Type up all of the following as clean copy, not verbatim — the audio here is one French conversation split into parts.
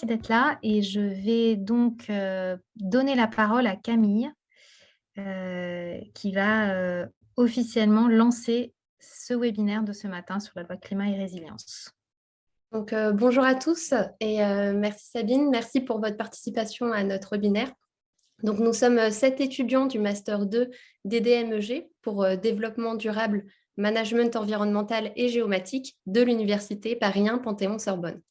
merci d'être là et je vais donc donner la parole à Camille qui va officiellement lancer ce webinaire de ce matin sur la loi climat et résilience. Donc, bonjour à tous et merci Sabine, merci pour votre participation à notre webinaire. Donc, nous sommes 7 étudiants du Master 2 DDMEG pour développement durable, management environnemental et géomatique de l'Université Paris 1 Panthéon-Sorbonne.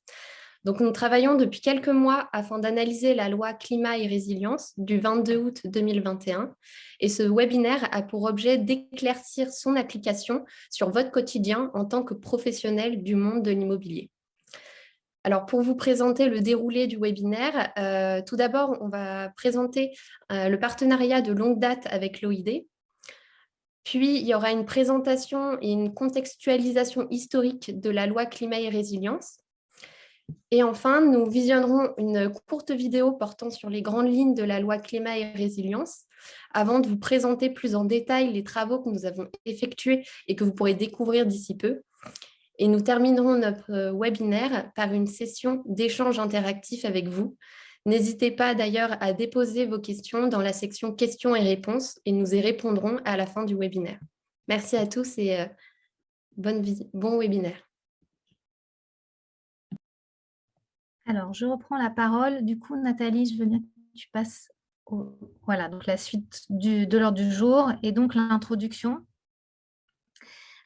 Donc, nous travaillons depuis quelques mois afin d'analyser la loi climat et résilience du 22 août 2021 et ce webinaire a pour objet d'éclaircir son application sur votre quotidien en tant que professionnel du monde de l'immobilier. Alors, pour vous présenter le déroulé du webinaire, tout d'abord, on va présenter le partenariat de longue date avec l'OID. Puis, il y aura une présentation et une contextualisation historique de la loi climat et résilience. Et enfin, nous visionnerons une courte vidéo portant sur les grandes lignes de la loi climat et résilience avant de vous présenter plus en détail les travaux que nous avons effectués et que vous pourrez découvrir d'ici peu. Et nous terminerons notre webinaire par une session d'échange interactif avec vous. N'hésitez pas d'ailleurs à déposer vos questions dans la section questions et réponses et nous y répondrons à la fin du webinaire. Merci à tous et bon webinaire. Alors, je reprends la parole. Du coup, Nathalie, je veux bien que tu passes voilà, donc la suite de l'ordre du jour et donc l'introduction.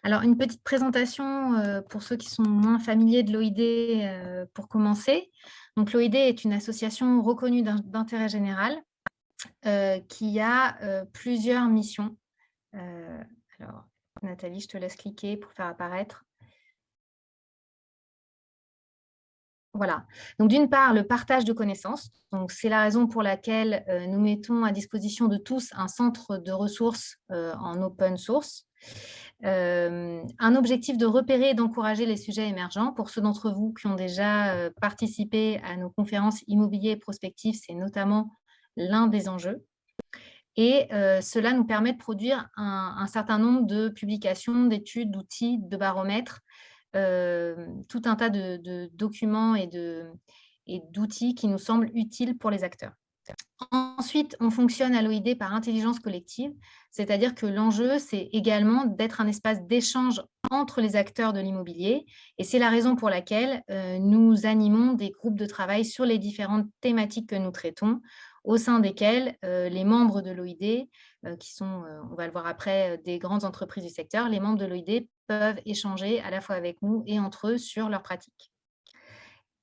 Alors, une petite présentation pour ceux qui sont moins familiers de l'OID pour commencer. Donc, l'OID est une association reconnue d'intérêt général qui a plusieurs missions. Alors, Nathalie, je te laisse cliquer pour faire apparaître. Voilà. Donc, d'une part, le partage de connaissances. Donc, c'est la raison pour laquelle nous mettons à disposition de tous un centre de ressources en open source. Un objectif de repérer et d'encourager les sujets émergents. Pour ceux d'entre vous qui ont déjà participé à nos conférences immobilier et prospectives, c'est notamment l'un des enjeux. Et cela nous permet de produire un certain nombre de publications, d'études, d'outils, de baromètres, tout un tas de documents et d'outils qui nous semblent utiles pour les acteurs. Ensuite, on fonctionne à l'OID par intelligence collective, c'est-à-dire que l'enjeu, c'est également d'être un espace d'échange entre les acteurs de l'immobilier. Et c'est la raison pour laquelle nous animons des groupes de travail sur les différentes thématiques que nous traitons, au sein desquels les membres de l'OID, qui sont, on va le voir après, des grandes entreprises du secteur, les membres de l'OID peuvent échanger à la fois avec nous et entre eux sur leurs pratiques.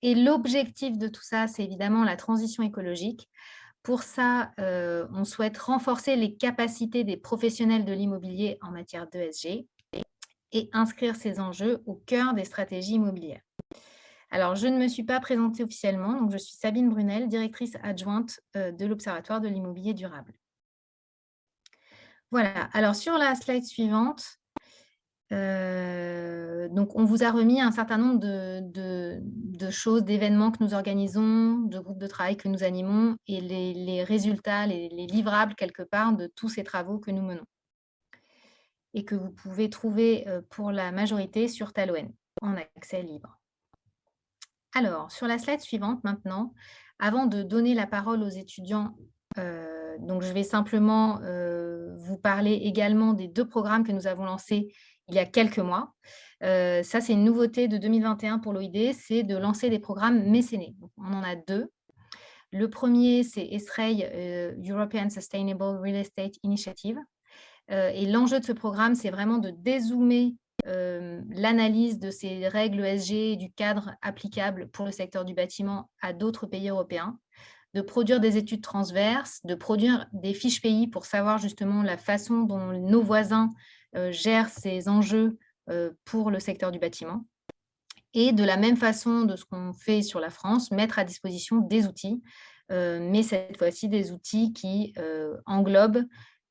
Et l'objectif de tout ça, c'est évidemment la transition écologique. Pour ça, on souhaite renforcer les capacités des professionnels de l'immobilier en matière d'ESG et inscrire ces enjeux au cœur des stratégies immobilières. Alors, je ne me suis pas présentée officiellement, donc je suis Sabine Brunel, directrice adjointe de l'Observatoire de l'immobilier durable. Voilà, alors sur la slide suivante, donc on vous a remis un certain nombre de choses, d'événements que nous organisons, de groupes de travail que nous animons et les résultats, les livrables quelque part de tous ces travaux que nous menons et que vous pouvez trouver pour la majorité sur Taloen en accès libre. Alors, sur la slide suivante maintenant, avant de donner la parole aux étudiants, donc je vais simplement vous parler également des 2 programmes que nous avons lancés il y a quelques mois. Ça, c'est une nouveauté de 2021 pour l'OID, c'est de lancer des programmes mécénés. Donc, on en a 2. Le premier, c'est ESREI, European Sustainable Real Estate Initiative. Et l'enjeu de ce programme, c'est vraiment de dézoomer l'analyse de ces règles ESG et du cadre applicable pour le secteur du bâtiment à d'autres pays européens, de produire des études transverses, de produire des fiches pays pour savoir justement la façon dont nos voisins gèrent ces enjeux pour le secteur du bâtiment. Et de la même façon de ce qu'on fait sur la France, mettre à disposition des outils, mais cette fois-ci des outils qui englobent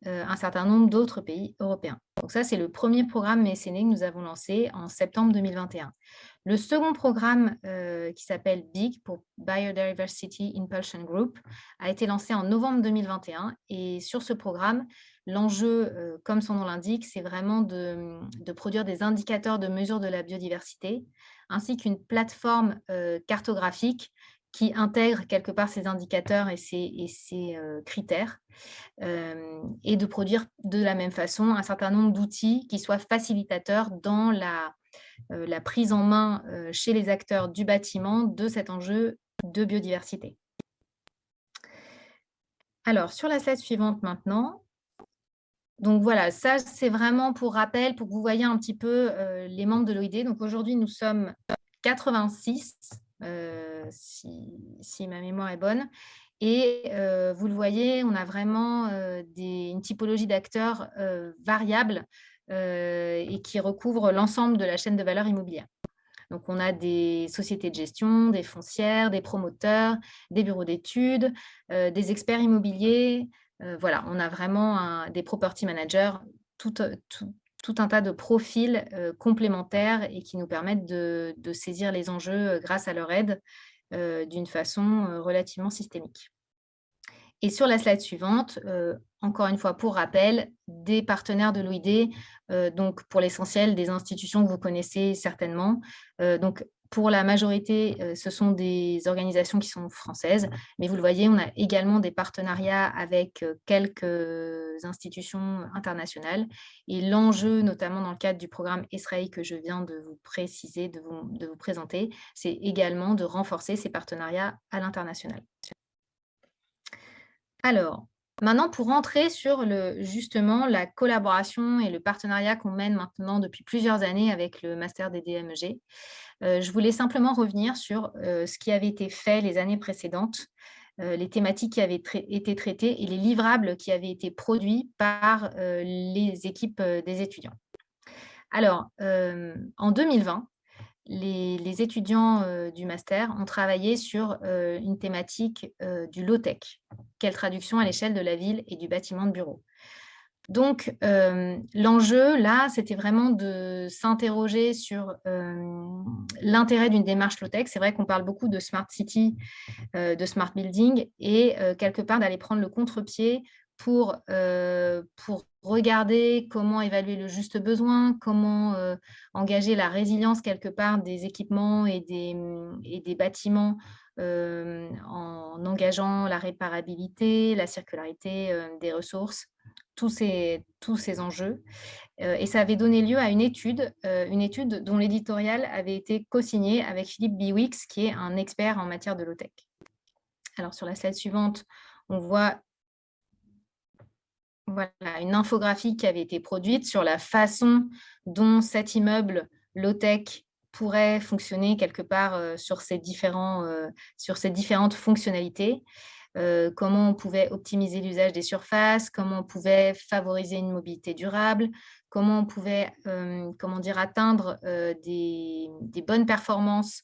un certain nombre d'autres pays européens. Donc ça, c'est le premier programme mécéné que nous avons lancé en septembre 2021. Le second programme, qui s'appelle BIG, pour Biodiversity Impulsion Group, a été lancé en novembre 2021. Et sur ce programme, l'enjeu, comme son nom l'indique, c'est vraiment de produire des indicateurs de mesure de la biodiversité, ainsi qu'une plateforme cartographique qui intègre quelque part ces indicateurs et ces critères, et de produire de la même façon un certain nombre d'outils qui soient facilitateurs dans la prise en main chez les acteurs du bâtiment de cet enjeu de biodiversité. Alors, sur la slide suivante maintenant, donc voilà, ça c'est vraiment pour rappel, pour que vous voyez un petit peu les membres de l'OID. Donc aujourd'hui, nous sommes 86, si ma mémoire est bonne. Et vous le voyez, on a vraiment une typologie d'acteurs variables et qui recouvre l'ensemble de la chaîne de valeur immobilière. Donc, on a des sociétés de gestion, des foncières, des promoteurs, des bureaux d'études, des experts immobiliers. Voilà, on a vraiment des property managers, tout, tout un tas de profils complémentaires et qui nous permettent de saisir les enjeux grâce à leur aide d'une façon relativement systémique. Et sur la slide suivante, encore une fois pour rappel, des partenaires de l'OID, donc pour l'essentiel des institutions que vous connaissez certainement. Donc pour la majorité, ce sont des organisations qui sont françaises, mais vous le voyez, on a également des partenariats avec quelques institutions internationales. Et l'enjeu, notamment dans le cadre du programme ESRAI que je viens de vous préciser, de vous présenter, c'est également de renforcer ces partenariats à l'international. Alors, maintenant pour rentrer sur justement la collaboration et le partenariat qu'on mène maintenant depuis plusieurs années avec le master des DMEG, je voulais simplement revenir sur ce qui avait été fait les années précédentes, les thématiques qui avaient été traitées et les livrables qui avaient été produits par les équipes des étudiants. Alors, en 2020, les étudiants du master ont travaillé sur une thématique du low-tech. Quelle traduction à l'échelle de la ville et du bâtiment de bureau. Donc, l'enjeu, là, c'était vraiment de s'interroger sur l'intérêt d'une démarche low-tech. C'est vrai qu'on parle beaucoup de smart city, de smart building, et quelque part d'aller prendre le contre-pied pour regarder comment évaluer le juste besoin, comment engager la résilience quelque part des équipements et des bâtiments en engageant la réparabilité, la circularité des ressources, tous ces enjeux. Et ça avait donné lieu à une étude dont l'éditorial avait été co-signé avec Philippe Biwix, qui est un expert en matière de low-tech. Alors, sur la slide suivante, on voit une infographie qui avait été produite sur la façon dont cet immeuble low-tech pourrait fonctionner quelque part sur ces différentes fonctionnalités. Comment on pouvait optimiser l'usage des surfaces, comment on pouvait favoriser une mobilité durable, comment on pouvait atteindre des bonnes performances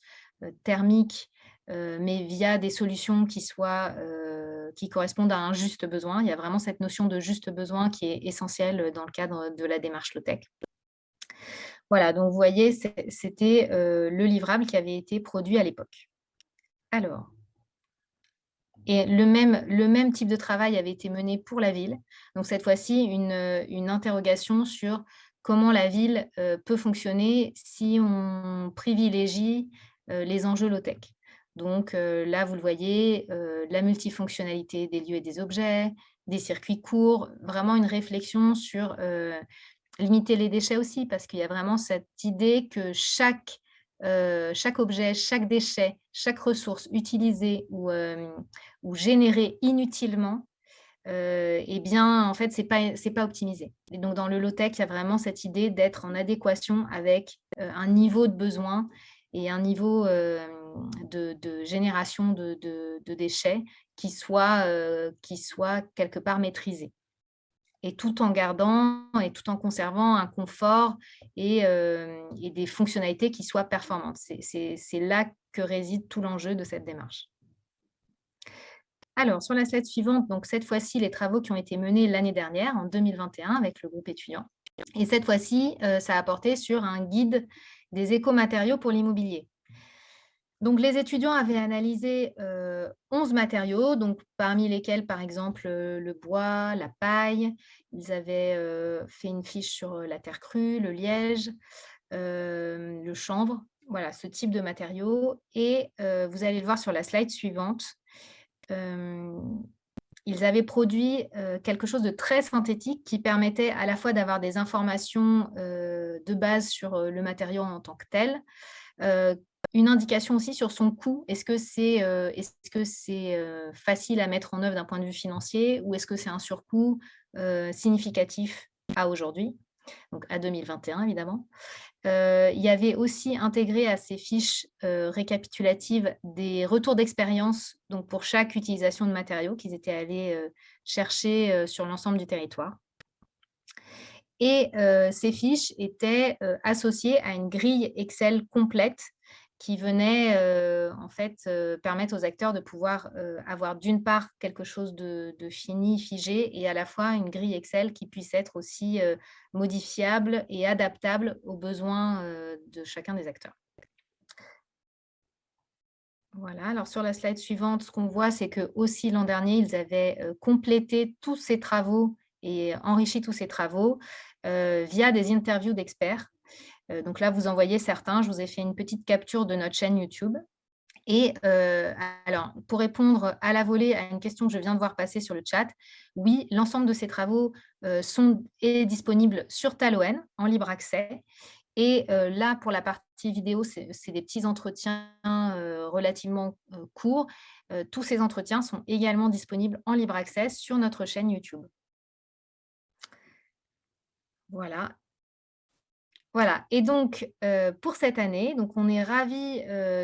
thermiques, mais via des solutions qui correspondent à un juste besoin. Il y a vraiment cette notion de juste besoin qui est essentielle dans le cadre de la démarche low-tech. Voilà, donc vous voyez, c'était le livrable qui avait été produit à l'époque. Alors, et le même type de travail avait été mené pour la ville. Donc cette fois-ci, une interrogation sur comment la ville peut fonctionner si on privilégie les enjeux low-tech. Donc là, vous le voyez, la multifonctionnalité des lieux et des objets, des circuits courts, vraiment une réflexion sur limiter les déchets aussi, parce qu'il y a vraiment cette idée que chaque objet, chaque déchet, chaque ressource utilisée ou générée inutilement, eh bien, en fait, c'est pas optimisé. Et donc, dans le low-tech, il y a vraiment cette idée d'être en adéquation avec un niveau de besoin et un niveau de génération de déchets qui soit quelque part maîtrisé. Et tout en gardant et tout en conservant un confort et des fonctionnalités qui soient performantes. C'est là que réside tout l'enjeu de cette démarche. Alors, sur la slide suivante, donc cette fois-ci, les travaux qui ont été menés l'année dernière, en 2021, avec le groupe étudiant. Et cette fois-ci, ça a porté sur un guide des écomatériaux pour l'immobilier. Donc, les étudiants avaient analysé 11 matériaux, donc parmi lesquels, par exemple, le bois, la paille. Ils avaient fait une fiche sur la terre crue, le liège, le chanvre. voilà, ce type de matériaux et vous allez le voir sur la slide suivante. Ils avaient produit, quelque chose de très synthétique qui permettait à la fois d'avoir des informations, de base sur, le matériau en tant que tel, heu, une indication aussi sur son coût. Est-ce que c'est facile à mettre en œuvre d'un point de vue financier ou est-ce que c'est un surcoût, significatif à aujourd'hui? Donc à 2021 évidemment. Il y avait aussi intégré à ces fiches, récapitulatives des retours d'expérience, donc pour chaque utilisation de matériaux qu'ils étaient allés, chercher, sur l'ensemble du territoire et ces fiches étaient, associées à une grille Excel complète qui venait, en fait, permettre aux acteurs de pouvoir, avoir d'une part quelque chose de fini, figé et à la fois une grille Excel qui puisse être aussi, modifiable et adaptable aux besoins, de chacun des acteurs. Voilà, alors sur la slide suivante, ce qu'on voit, c'est que aussi l'an dernier, ils avaient, complété tous ces travaux et enrichi tous ces travaux, via des interviews d'experts. Donc là, vous en voyez certains. Je vous ai fait une petite capture de notre chaîne YouTube et alors pour répondre à la volée à une question que je viens de voir passer sur le chat, oui, l'ensemble de ces travaux, est disponible sur Talon en libre accès et là, pour la partie vidéo, c'est des petits entretiens, relativement, courts. Tous ces entretiens sont également disponibles en libre accès sur notre chaîne YouTube. Voilà. Voilà et donc pour cette année, donc on est ravis,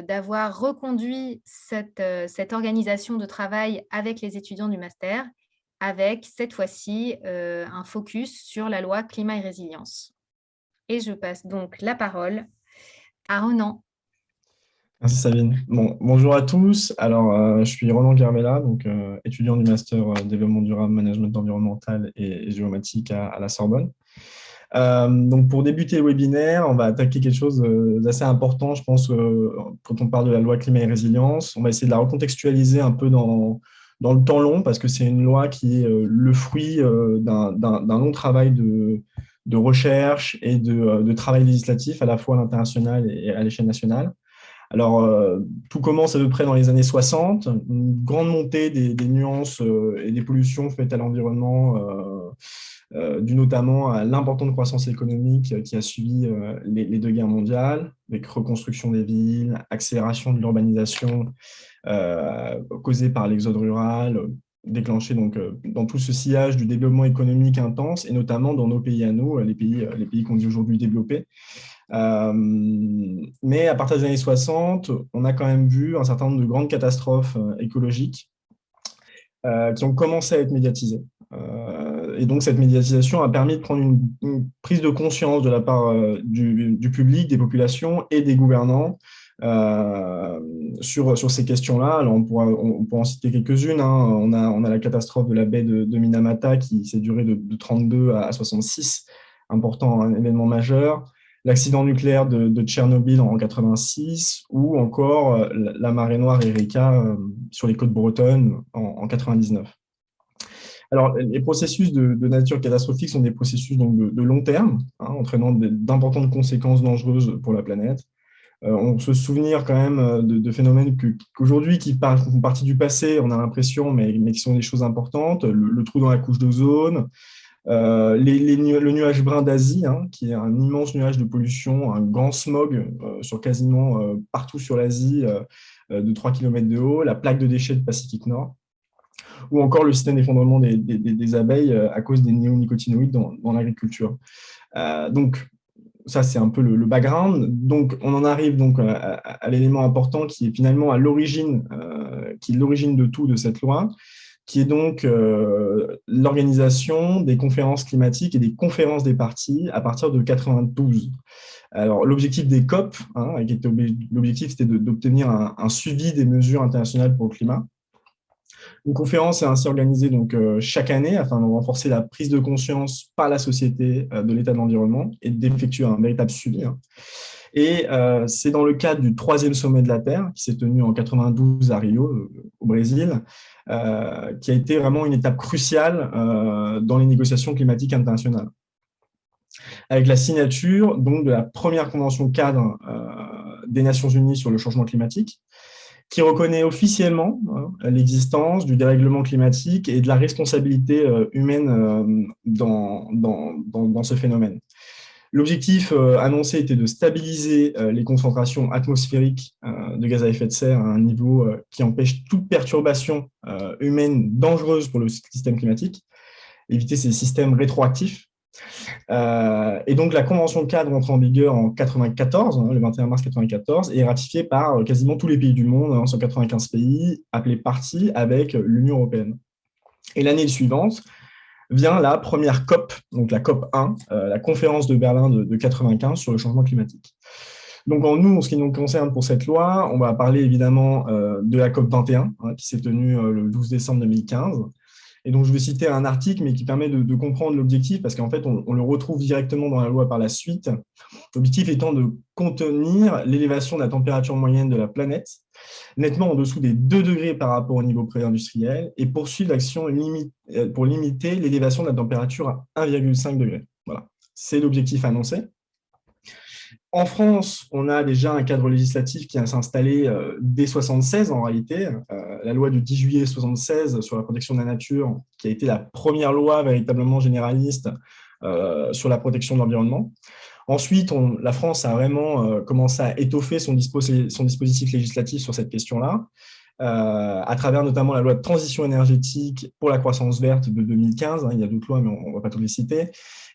d'avoir reconduit cette organisation de travail avec les étudiants du master, avec cette fois-ci, un focus sur la loi climat et résilience et je passe donc la parole à Ronan. Merci Sabine. Bon, bonjour à tous. Alors, je suis Ronan Guermella, donc étudiant du master développement durable, management environnemental et géomatique à la Sorbonne. Donc, pour débuter le webinaire, on va attaquer quelque chose d'assez important, je pense, quand on parle de la loi climat et résilience. On va essayer de la recontextualiser un peu dans le temps long, parce que c'est une loi qui est le fruit d'un long travail de recherche et de travail législatif, à la fois à l'international et à l'échelle nationale. Alors, tout commence à peu près dans les années 60, une grande montée des nuances et des pollutions faites à l'environnement, dû notamment à l'importante croissance économique qui a suivi les deux guerres mondiales, avec reconstruction des villes, accélération de l'urbanisation causée par l'exode rural, déclenché donc dans tout ce sillage du développement économique intense, et notamment dans nos pays à nous, les pays qu'on dit aujourd'hui développés. Mais à partir des années 60, on a quand même vu un certain nombre de grandes catastrophes écologiques qui ont commencé à être médiatisées. Et donc, cette médiatisation a permis de prendre une prise de conscience de la part du public, des populations et des gouvernants sur ces questions-là. Alors, on pourra en citer quelques-unes. Hein. On a la catastrophe de la baie de Minamata qui s'est durée de 32 à 66, important, un événement majeur. L'accident nucléaire de Tchernobyl en 86, ou encore la marée noire Erika sur les côtes bretonnes en 99. Alors, les processus de nature catastrophique sont des processus donc, de long terme, hein, entraînant d'importantes conséquences dangereuses pour la planète. On se souvenir quand même de phénomènes qu'aujourd'hui, qui font partie du passé, on a l'impression, mais qui sont des choses importantes. Le trou dans la couche d'ozone, le nuage brun d'Asie, hein, qui est un immense nuage de pollution, un grand smog sur quasiment partout sur l'Asie, de 3 km de haut, la plaque de déchets du Pacifique Nord, ou encore le système d'effondrement des abeilles à cause des néonicotinoïdes dans l'agriculture. Donc, ça, c'est un peu le background. Donc, on en arrive donc à l'élément important qui est finalement à l'origine, qui est l'origine de tout de cette loi, qui est donc l'organisation des conférences climatiques et des conférences des parties à partir de 92. Alors, l'objectif des COP, hein, l'objectif, c'était d'obtenir un suivi des mesures internationales pour le climat. Une conférence est ainsi organisée donc, chaque année afin de renforcer la prise de conscience par la société de l'état de l'environnement et d'effectuer un véritable suivi. Hein. Et c'est dans le cadre du 3e sommet de la Terre, qui s'est tenu en 92 à Rio, au Brésil, qui a été vraiment une étape cruciale dans les négociations climatiques internationales. Avec la signature donc, de la première convention cadre des Nations Unies sur le changement climatique, qui reconnaît officiellement l'existence du dérèglement climatique et de la responsabilité humaine dans ce phénomène. L'objectif annoncé était de stabiliser les concentrations atmosphériques de gaz à effet de serre à un niveau qui empêche toute perturbation humaine dangereuse pour le système climatique, éviter ces systèmes rétroactifs. Et donc, la Convention cadre entre en vigueur en 1994, le 21 mars 1994, et est ratifiée par quasiment tous les pays du monde, 195 pays appelés parties avec l'Union européenne. Et l'année suivante, vient la première COP, donc la COP 1, la conférence de Berlin de 95 sur le changement climatique. Donc, en ce qui nous concerne pour cette loi, on va parler évidemment de la COP 21, qui s'est tenue le 12 décembre 2015. Et donc, je vais citer un article, mais qui permet de comprendre l'objectif, parce qu'en fait, on le retrouve directement dans la loi par la suite. L'objectif étant de contenir l'élévation de la température moyenne de la planète, nettement en dessous des 2 degrés par rapport au niveau pré-industriel, et poursuivre l'action pour limiter l'élévation de la température à 1,5 degré. Voilà, c'est l'objectif annoncé. En France, on a déjà un cadre législatif qui s'est installé dès 1976 en réalité, la loi du 10 juillet 1976 sur la protection de la nature, qui a été la première loi véritablement généraliste sur la protection de l'environnement. Ensuite, la France a vraiment commencé à étoffer son dispositif législatif sur cette question-là, à travers notamment la loi de transition énergétique pour la croissance verte de 2015, il y a d'autres lois, mais on ne va pas toutes les citer,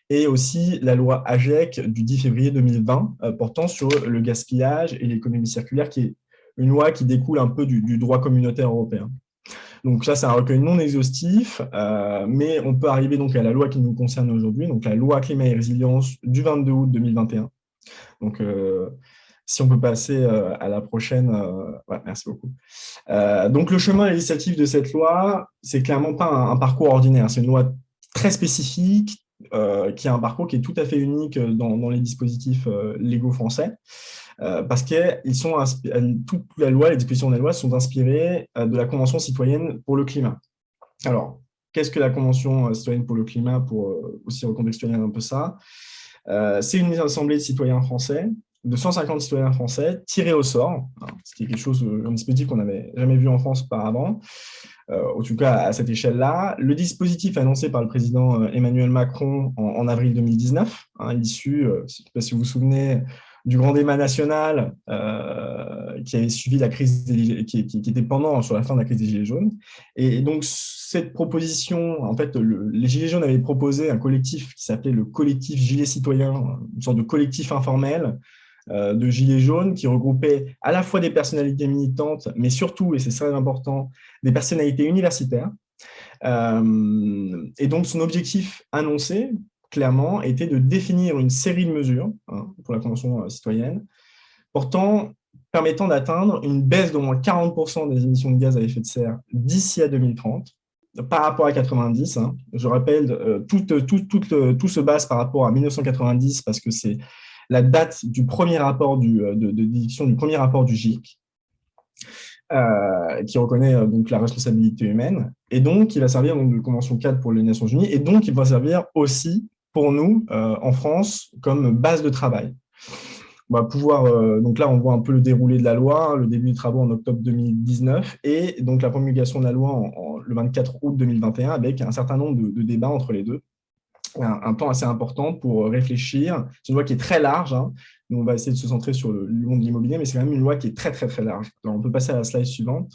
et aussi la loi AGEC du 10 février 2020, portant sur le gaspillage et l'économie circulaire, qui est une loi qui découle un peu du droit communautaire européen. Donc ça, c'est un recueil non exhaustif, mais on peut arriver donc à la loi qui nous concerne aujourd'hui, donc la loi climat et résilience du 22 août 2021. Donc, si on peut passer à la prochaine, ouais, merci beaucoup. Donc, le chemin législatif de cette loi, c'est clairement pas un parcours ordinaire, c'est une loi très spécifique, qui a un parcours qui est tout à fait unique dans les dispositifs légaux français, parce que toute la loi, les dispositions de la loi sont inspirées de la Convention citoyenne pour le climat. Alors, qu'est-ce que la Convention citoyenne pour le climat, pour aussi recontextualiser un peu ça? C'est une assemblée de citoyens français, de 150 citoyens français, tirés au sort, ce qui est quelque chose, un dispositif qu'on n'avait jamais vu en France auparavant, en tout cas à cette échelle-là. Le dispositif annoncé par le président Emmanuel Macron en avril 2019, issu, je ne sais pas si vous vous souvenez, du grand débat national qui avait suivi la crise qui était pendant sur la fin de la crise des Gilets jaunes. Et donc, cette proposition, en fait, les Gilets jaunes avaient proposé un collectif qui s'appelait le collectif Gilets citoyens, une sorte de collectif informel de Gilets jaunes qui regroupait à la fois des personnalités militantes, mais surtout, et c'est très important, des personnalités universitaires. Et donc, son objectif annoncé, clairement, était de définir une série de mesures pour la Convention citoyenne, permettant d'atteindre une baisse d'au moins 40% des émissions de gaz à effet de serre d'ici à 2030, par rapport à 90. Je rappelle, tout se base par rapport à 1990, parce que c'est la date du premier rapport d'édiction du premier rapport du GIEC, qui reconnaît donc la responsabilité humaine, et donc il va servir donc, de convention cadre pour les Nations Unies, et donc il va servir aussi pour nous, en France, comme base de travail. On va pouvoir, donc là, on voit un peu le déroulé de la loi, le début des travaux en octobre 2019, et donc la promulgation de la loi le 24 août 2021, avec un certain nombre de débats entre les deux. Un temps assez important pour réfléchir. C'est une loi qui est très large. Nous, on va essayer de se centrer sur le monde de l'immobilier, mais c'est quand même une loi qui est très, très, très large. Alors, on peut passer à la slide suivante.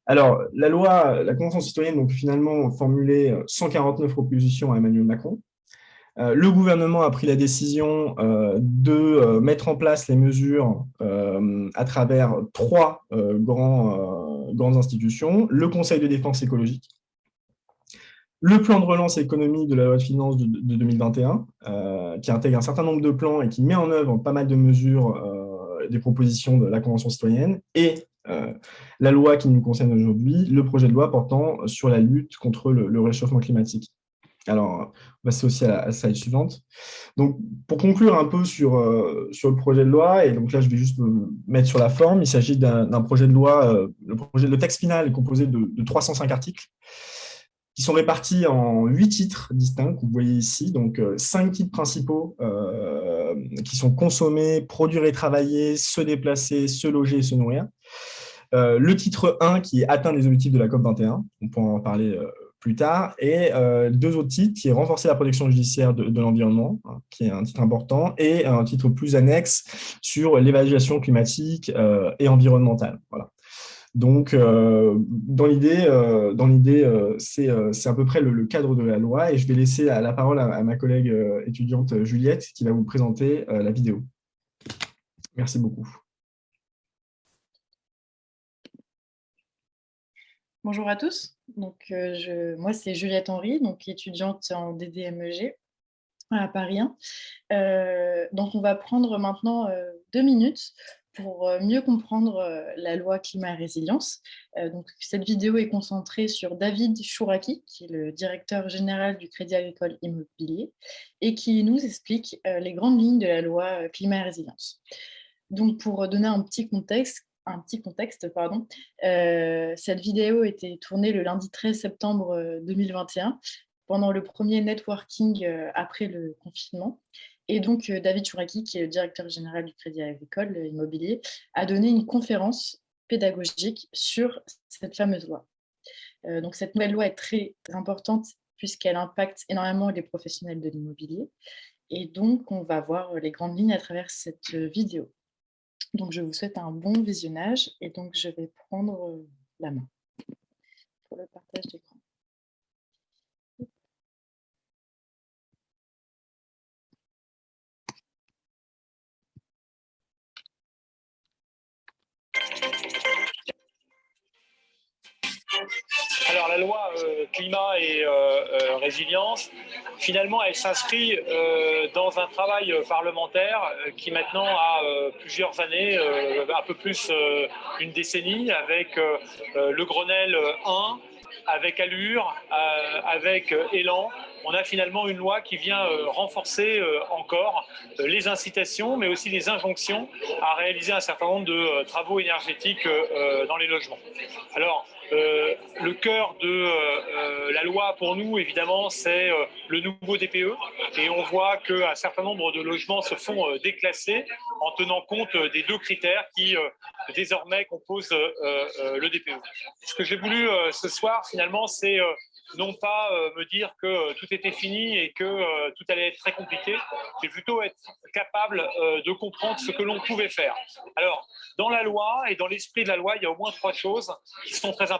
Alors, la Convention citoyenne, donc, finalement, formulé 149 propositions à Emmanuel Macron. Le gouvernement a pris la décision de mettre en place les mesures à travers 3 grandes institutions. Le Conseil de défense écologique, le plan de relance économique de la loi de finances de 2021, qui intègre un certain nombre de plans et qui met en œuvre pas mal de mesures, des propositions de la Convention citoyenne, et la loi qui nous concerne aujourd'hui, le projet de loi portant sur la lutte contre le réchauffement climatique. Alors, on va passer aussi à la slide suivante. Donc, pour conclure un peu sur le projet de loi, et donc là, je vais juste me mettre sur la forme, il s'agit d'un projet de loi, le texte final est composé de 305 articles, qui sont répartis en 8 titres distincts que vous voyez ici. Donc, 5 titres principaux qui sont consommés, produire et travailler, se déplacer, se loger et se nourrir. Le titre 1 qui est atteindre les objectifs de la COP21, on pourra en parler plus tard, et 2 autres titres qui est renforcer la protection judiciaire de l'environnement, hein, qui est un titre important, et un titre plus annexe sur l'évaluation climatique et environnementale. Voilà. Donc, dans l'idée, c'est à peu près le cadre de la loi, et je vais laisser la parole à ma collègue étudiante Juliette qui va vous présenter la vidéo. Merci beaucoup. Bonjour à tous, donc, moi c'est Juliette Henry, donc étudiante en DDMEG à Paris 1. Donc on va prendre maintenant 2 minutes pour mieux comprendre la loi climat et résilience. Donc cette vidéo est concentrée sur David Chouraki, qui est le directeur général du Crédit Agricole Immobilier, et qui nous explique les grandes lignes de la loi climat et résilience. Donc pour donner un petit contexte, cette vidéo a été tournée le lundi 13 septembre 2021 pendant le premier networking après le confinement. Et donc, David Chouraki, qui est le directeur général du Crédit Agricole Immobilier, a donné une conférence pédagogique sur cette fameuse loi. Donc, cette nouvelle loi est très importante puisqu'elle impacte énormément les professionnels de l'immobilier. Et donc, on va voir les grandes lignes à travers cette vidéo. Donc, je vous souhaite un bon visionnage et donc je vais prendre la main pour le partage d'écran. Alors la loi climat et résilience, finalement, elle s'inscrit dans un travail parlementaire qui maintenant a plusieurs années, un peu plus une décennie, avec le Grenelle 1, avec Allure, avec Élan. On a finalement une loi qui vient renforcer encore les incitations, mais aussi les injonctions à réaliser un certain nombre de travaux énergétiques dans les logements. Alors, le cœur de la loi pour nous, évidemment, c'est le nouveau DPE. Et on voit qu'un certain nombre de logements se font déclasser en tenant compte des 2 critères qui désormais composent le DPE. Ce que j'ai voulu ce soir, finalement, c'est non pas me dire que tout était fini et que tout allait être très compliqué, mais plutôt être capable de comprendre ce que l'on pouvait faire. Alors, dans la loi et dans l'esprit de la loi, il y a au moins 3 choses qui sont très importantes.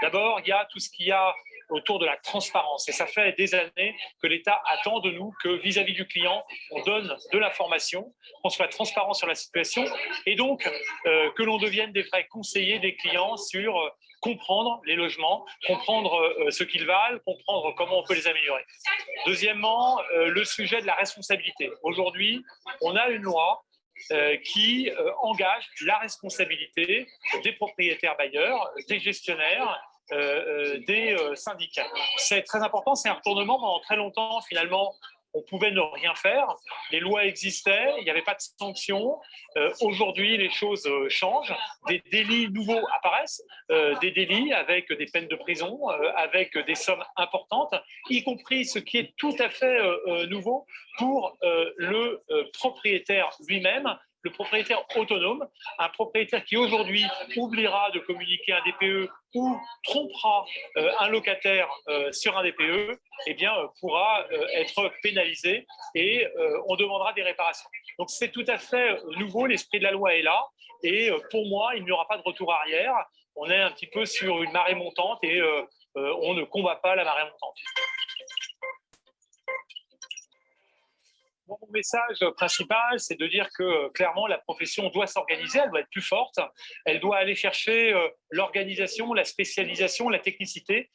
D'abord, il y a tout ce qu'il y a autour de la transparence. Et ça fait des années que l'État attend de nous que vis-à-vis du client, on donne de l'information, qu'on soit transparent sur la situation et donc que l'on devienne des vrais conseillers des clients sur comprendre les logements, comprendre ce qu'ils valent, comprendre comment on peut les améliorer. Deuxièmement, le sujet de la responsabilité. Aujourd'hui, on a une loi qui engage la responsabilité des propriétaires bailleurs, des gestionnaires, des syndicats. C'est très important, c'est un retournement. Pendant très longtemps, finalement, on pouvait ne rien faire. Les lois existaient, il n'y avait pas de sanctions. Aujourd'hui, les choses changent. Des délits nouveaux apparaissent, des délits avec des peines de prison, avec des sommes importantes, y compris ce qui est tout à fait nouveau pour le propriétaire lui-même, le propriétaire autonome, un propriétaire qui aujourd'hui oubliera de communiquer un DPE ou trompera un locataire sur un DPE, eh bien, pourra être pénalisé et on demandera des réparations. Donc c'est tout à fait nouveau, l'esprit de la loi est là et pour moi, il n'y aura pas de retour arrière. On est un petit peu sur une marée montante et on ne combat pas la marée montante. Mon message principal, c'est de dire que clairement, la profession doit s'organiser, elle doit être plus forte, elle doit aller chercher l'organisation, la spécialisation, la technicité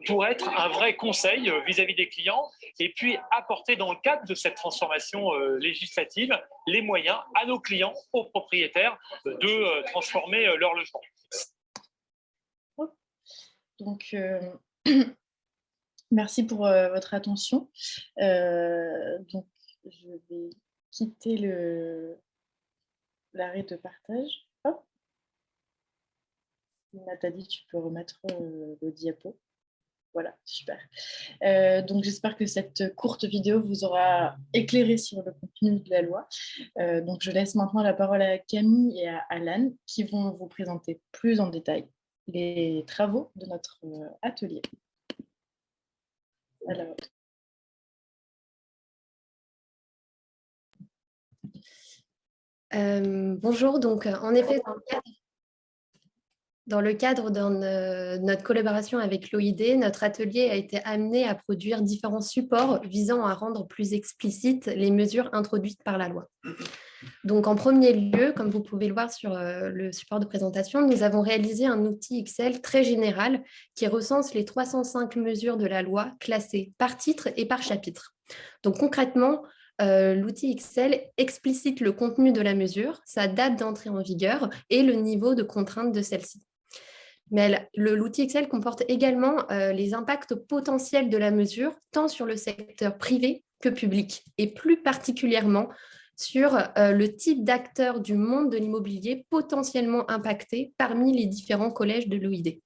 pour être un vrai conseil vis-à-vis des clients et puis apporter dans le cadre de cette transformation législative les moyens à nos clients, aux propriétaires de transformer leur logement. Donc, merci pour votre attention. Donc, je vais quitter l'arrêt de partage. Hop. Nathalie, tu peux remettre le diapo. Voilà, super. Donc, j'espère que cette courte vidéo vous aura éclairé sur le contenu de la loi. Donc, je laisse maintenant la parole à Camille et à Alan qui vont vous présenter plus en détail les travaux de notre atelier. Alors, bonjour, donc en effet, dans le cadre de notre collaboration avec l'OID, notre atelier a été amené à produire différents supports visant à rendre plus explicites les mesures introduites par la loi. Donc, en premier lieu, comme vous pouvez le voir sur le support de présentation, nous avons réalisé un outil Excel très général qui recense les 305 mesures de la loi classées par titre et par chapitre. Donc, concrètement, l'outil Excel explicite le contenu de la mesure, sa date d'entrée en vigueur et le niveau de contrainte de celle-ci. Mais l'outil Excel comporte également les impacts potentiels de la mesure, tant sur le secteur privé que public, et plus particulièrement sur le type d'acteurs du monde de l'immobilier potentiellement impactés parmi les différents collèges de l'OID.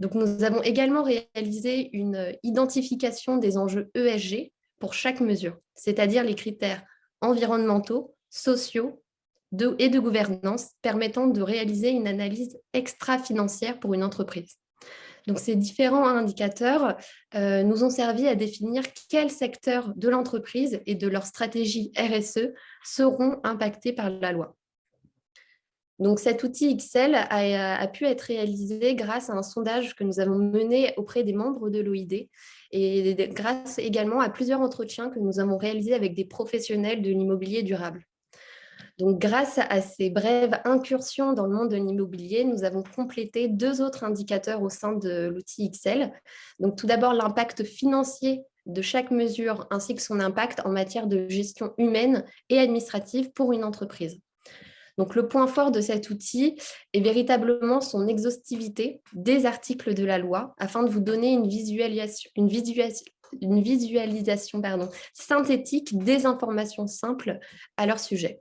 Donc, nous avons également réalisé une identification des enjeux ESG pour chaque mesure, c'est-à-dire les critères environnementaux, sociaux et de gouvernance permettant de réaliser une analyse extra-financière pour une entreprise. Donc, ces différents indicateurs nous ont servi à définir quels secteurs de l'entreprise et de leur stratégie RSE seront impactés par la loi. Donc, cet outil Excel a pu être réalisé grâce à un sondage que nous avons mené auprès des membres de l'OID et grâce également à plusieurs entretiens que nous avons réalisés avec des professionnels de l'immobilier durable. Donc, grâce à ces brèves incursions dans le monde de l'immobilier, nous avons complété 2 autres indicateurs au sein de l'outil Excel. Donc, tout d'abord, l'impact financier de chaque mesure ainsi que son impact en matière de gestion humaine et administrative pour une entreprise. Donc, le point fort de cet outil est véritablement son exhaustivité des articles de la loi afin de vous donner une visualisation synthétique des informations simples à leur sujet.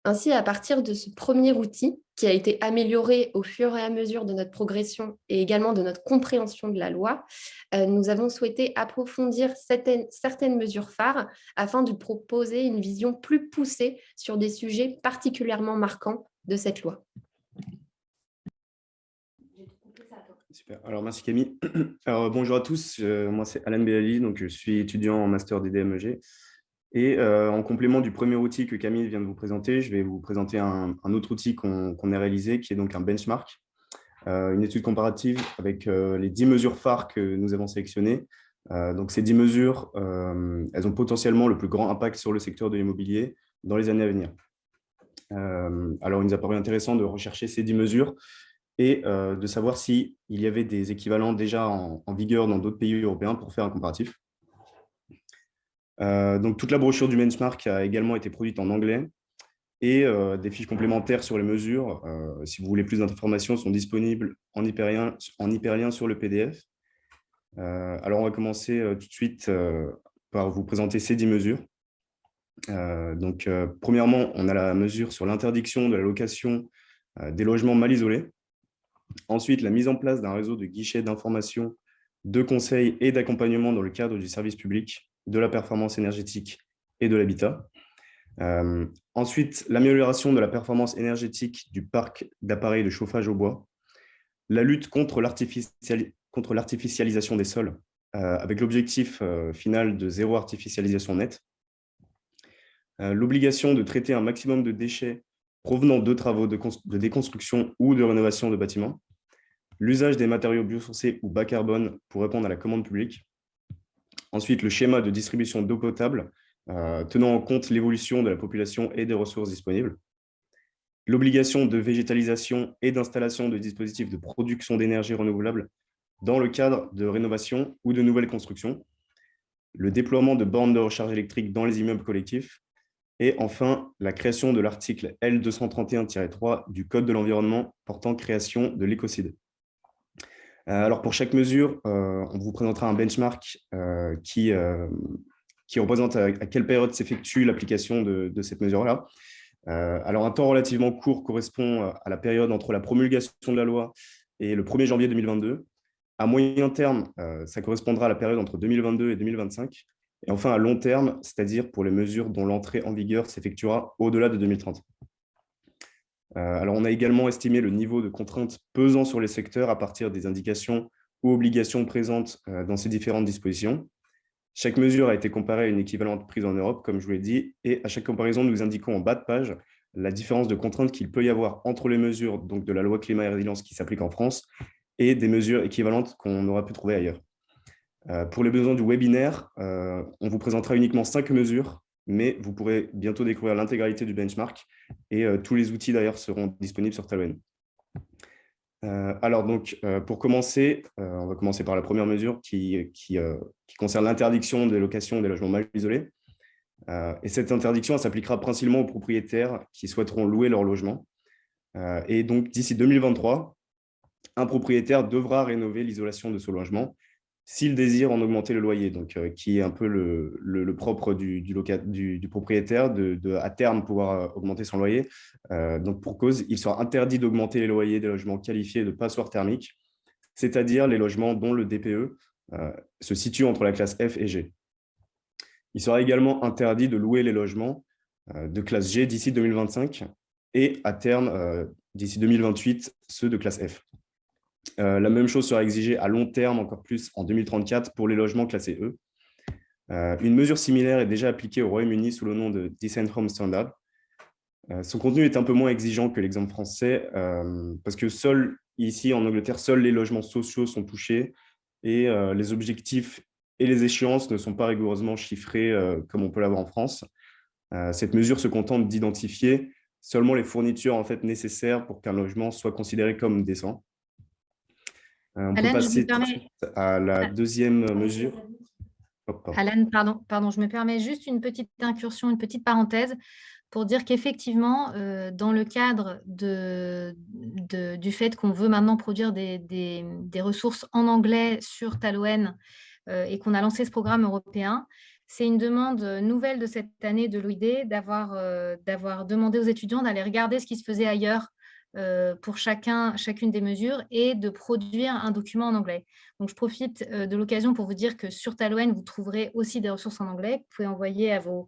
Ainsi, à partir de ce premier outil, qui a été amélioré au fur et à mesure de notre progression et également de notre compréhension de la loi, nous avons souhaité approfondir certaines mesures phares afin de proposer une vision plus poussée sur des sujets particulièrement marquants de cette loi. Super. Alors, merci Camille. Alors, bonjour à tous. Moi, c'est Alan Bellali, donc je suis étudiant en master DDMEG. Et en complément du premier outil que Camille vient de vous présenter, je vais vous présenter un autre outil qu'on a réalisé, qui est donc un benchmark, une étude comparative avec les 10 mesures phares que nous avons sélectionnées. Donc, ces 10 mesures, elles ont potentiellement le plus grand impact sur le secteur de l'immobilier dans les années à venir. Alors, il nous a paru intéressant de rechercher ces 10 mesures et de savoir s'il y avait des équivalents déjà en vigueur dans d'autres pays européens pour faire un comparatif. Donc, toute la brochure du benchmark a également été produite en anglais et des fiches complémentaires sur les mesures, si vous voulez plus d'informations, sont disponibles en hyperlien sur le PDF. Alors, on va commencer tout de suite par vous présenter ces 10 mesures. Donc, premièrement, on a la mesure sur l'interdiction de la location des logements mal isolés. Ensuite, la mise en place d'un réseau de guichets d'information, de conseils et d'accompagnement dans le cadre du service public, de la performance énergétique et de l'habitat. Ensuite, l'amélioration de la performance énergétique du parc d'appareils de chauffage au bois. La lutte contre l'artificialisation des sols, avec l'objectif final de zéro artificialisation nette. L'obligation de traiter un maximum de déchets provenant de travaux de déconstruction ou de rénovation de bâtiments. L'usage des matériaux biosourcés ou bas carbone pour répondre à la commande publique. Ensuite, le schéma de distribution d'eau potable, tenant en compte l'évolution de la population et des ressources disponibles. L'obligation de végétalisation et d'installation de dispositifs de production d'énergie renouvelable dans le cadre de rénovation ou de nouvelles constructions. Le déploiement de bornes de recharge électrique dans les immeubles collectifs. Et enfin, la création de l'article L231-3 du Code de l'environnement portant création de l'écocide. Alors, pour chaque mesure, on vous présentera un benchmark qui représente à quelle période s'effectue l'application de cette mesure-là. Alors, un temps relativement court correspond à la période entre la promulgation de la loi et le 1er janvier 2022. À moyen terme, ça correspondra à la période entre 2022 et 2025. Et enfin, à long terme, c'est-à-dire pour les mesures dont l'entrée en vigueur s'effectuera au-delà de 2030. Alors, on a également estimé le niveau de contraintes pesant sur les secteurs à partir des indications ou obligations présentes dans ces différentes dispositions. Chaque mesure a été comparée à une équivalente prise en Europe, comme je vous l'ai dit, et à chaque comparaison, nous indiquons en bas de page la différence de contraintes qu'il peut y avoir entre les mesures donc, de la loi climat et résilience qui s'applique en France et des mesures équivalentes qu'on aura pu trouver ailleurs. Pour les besoins du webinaire, on vous présentera uniquement 5 mesures, mais vous pourrez bientôt découvrir l'intégralité du benchmark et tous les outils d'ailleurs seront disponibles sur Talouine. Alors donc, pour commencer, on va commencer par la première mesure qui concerne l'interdiction des locations des logements mal isolés. Et cette interdiction s'appliquera principalement aux propriétaires qui souhaiteront louer leur logement. Et donc, d'ici 2023, un propriétaire devra rénover l'isolation de son logement s'il désire en augmenter le loyer, donc, qui est un peu le propre du propriétaire de à terme pouvoir augmenter son loyer. Donc pour cause, il sera interdit d'augmenter les loyers des logements qualifiés de passoires thermiques, c'est-à-dire les logements dont le DPE se situe entre la classe F et G. Il sera également interdit de louer les logements de classe G d'ici 2025 et à terme, d'ici 2028, ceux de classe F. La même chose sera exigée à long terme, encore plus en 2034, pour les logements classés E. Une mesure similaire est déjà appliquée au Royaume-Uni sous le nom de Decent Home Standard. Son contenu est un peu moins exigeant que l'exemple français, parce que ici en Angleterre, seuls les logements sociaux sont touchés et les objectifs et les échéances ne sont pas rigoureusement chiffrés comme on peut l'avoir en France. Cette mesure se contente d'identifier seulement les fournitures en fait, nécessaires pour qu'un logement soit considéré comme décent. On peut passer tout de suite à la deuxième mesure. Alan, pardon, je me permets juste une petite incursion, une petite parenthèse pour dire qu'effectivement, dans le cadre du fait qu'on veut maintenant produire des ressources en anglais sur Talouine et qu'on a lancé ce programme européen, c'est une demande nouvelle de cette année de l'OID d'avoir demandé aux étudiants d'aller regarder ce qui se faisait ailleurs pour chacune des mesures et de produire un document en anglais. Donc, je profite de l'occasion pour vous dire que sur Talouine, vous trouverez aussi des ressources en anglais. Vous pouvez envoyer à vos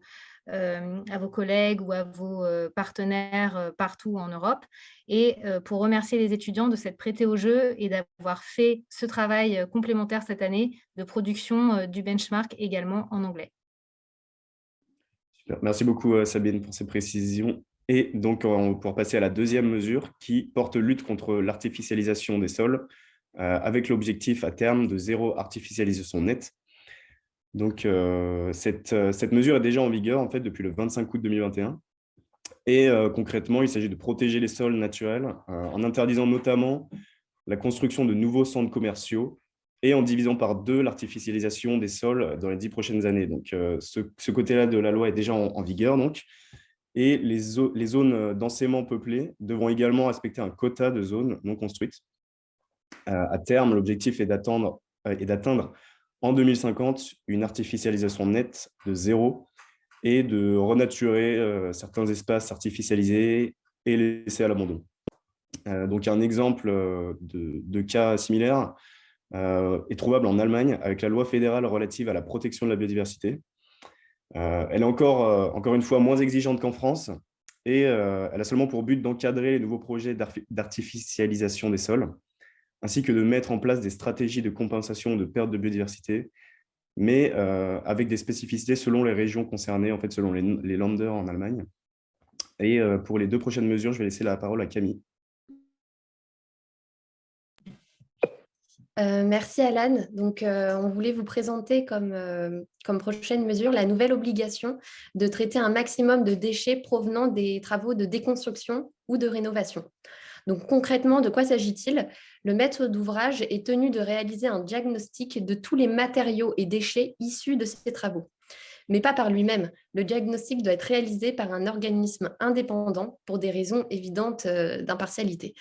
collègues ou à vos partenaires partout en Europe. Et pour remercier les étudiants de s'être prêtés au jeu et d'avoir fait ce travail complémentaire cette année de production du benchmark également en anglais. Super. Merci beaucoup Sabine pour ces précisions. Et donc, on va pouvoir passer à la deuxième mesure qui porte lutte contre l'artificialisation des sols avec l'objectif à terme de zéro artificialisation nette. Donc, cette mesure est déjà en vigueur en fait, depuis le 25 août 2021. Et concrètement, il s'agit de protéger les sols naturels en interdisant notamment la construction de nouveaux centres commerciaux et en divisant par 2 l'artificialisation des sols dans les 10 prochaines années. Donc, ce côté-là de la loi est déjà en vigueur. Donc. Et les zones densément peuplées devront également respecter un quota de zones non construites. À terme, l'objectif est d'atteindre en 2050 une artificialisation nette de 0 et de renaturer certains espaces artificialisés et les laisser à l'abandon. Donc, un exemple de cas similaire est trouvable en Allemagne avec la loi fédérale relative à la protection de la biodiversité. Elle est encore une fois moins exigeante qu'en France et elle a seulement pour but d'encadrer les nouveaux projets d'artificialisation des sols, ainsi que de mettre en place des stratégies de compensation de perte de biodiversité, mais avec des spécificités selon les régions concernées, en fait, selon les Länder en Allemagne. Et pour les 2 prochaines mesures, je vais laisser la parole à Camille. Merci Alan. Donc, on voulait vous présenter comme prochaine mesure la nouvelle obligation de traiter un maximum de déchets provenant des travaux de déconstruction ou de rénovation. Donc, concrètement, de quoi s'agit-il? Le maître d'ouvrage est tenu de réaliser un diagnostic de tous les matériaux et déchets issus de ces travaux. Mais pas par lui-même. Le diagnostic doit être réalisé par un organisme indépendant pour des raisons évidentes d'impartialité.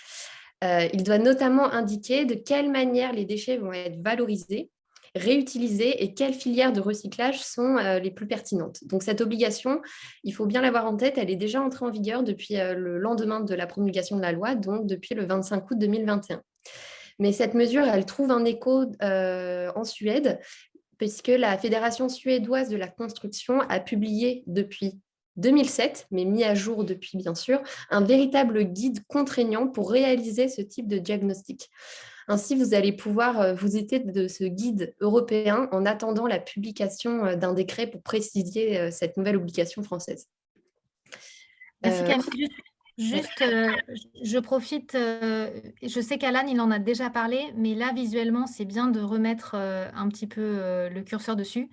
Il doit notamment indiquer de quelle manière les déchets vont être valorisés, réutilisés et quelles filières de recyclage sont les plus pertinentes. Donc cette obligation, il faut bien l'avoir en tête, elle est déjà entrée en vigueur depuis le lendemain de la promulgation de la loi, donc depuis le 25 août 2021. Mais cette mesure, elle trouve un écho en Suède, puisque la Fédération suédoise de la construction a publié depuis 2007, mais mis à jour depuis bien sûr, un véritable guide contraignant pour réaliser ce type de diagnostic. Ainsi, vous allez pouvoir vous aider de ce guide européen en attendant la publication d'un décret pour préciser cette nouvelle obligation française. Merci Camille. Je profite, je sais qu'Alan, il en a déjà parlé, mais là, visuellement, c'est bien de remettre un petit peu le curseur dessus.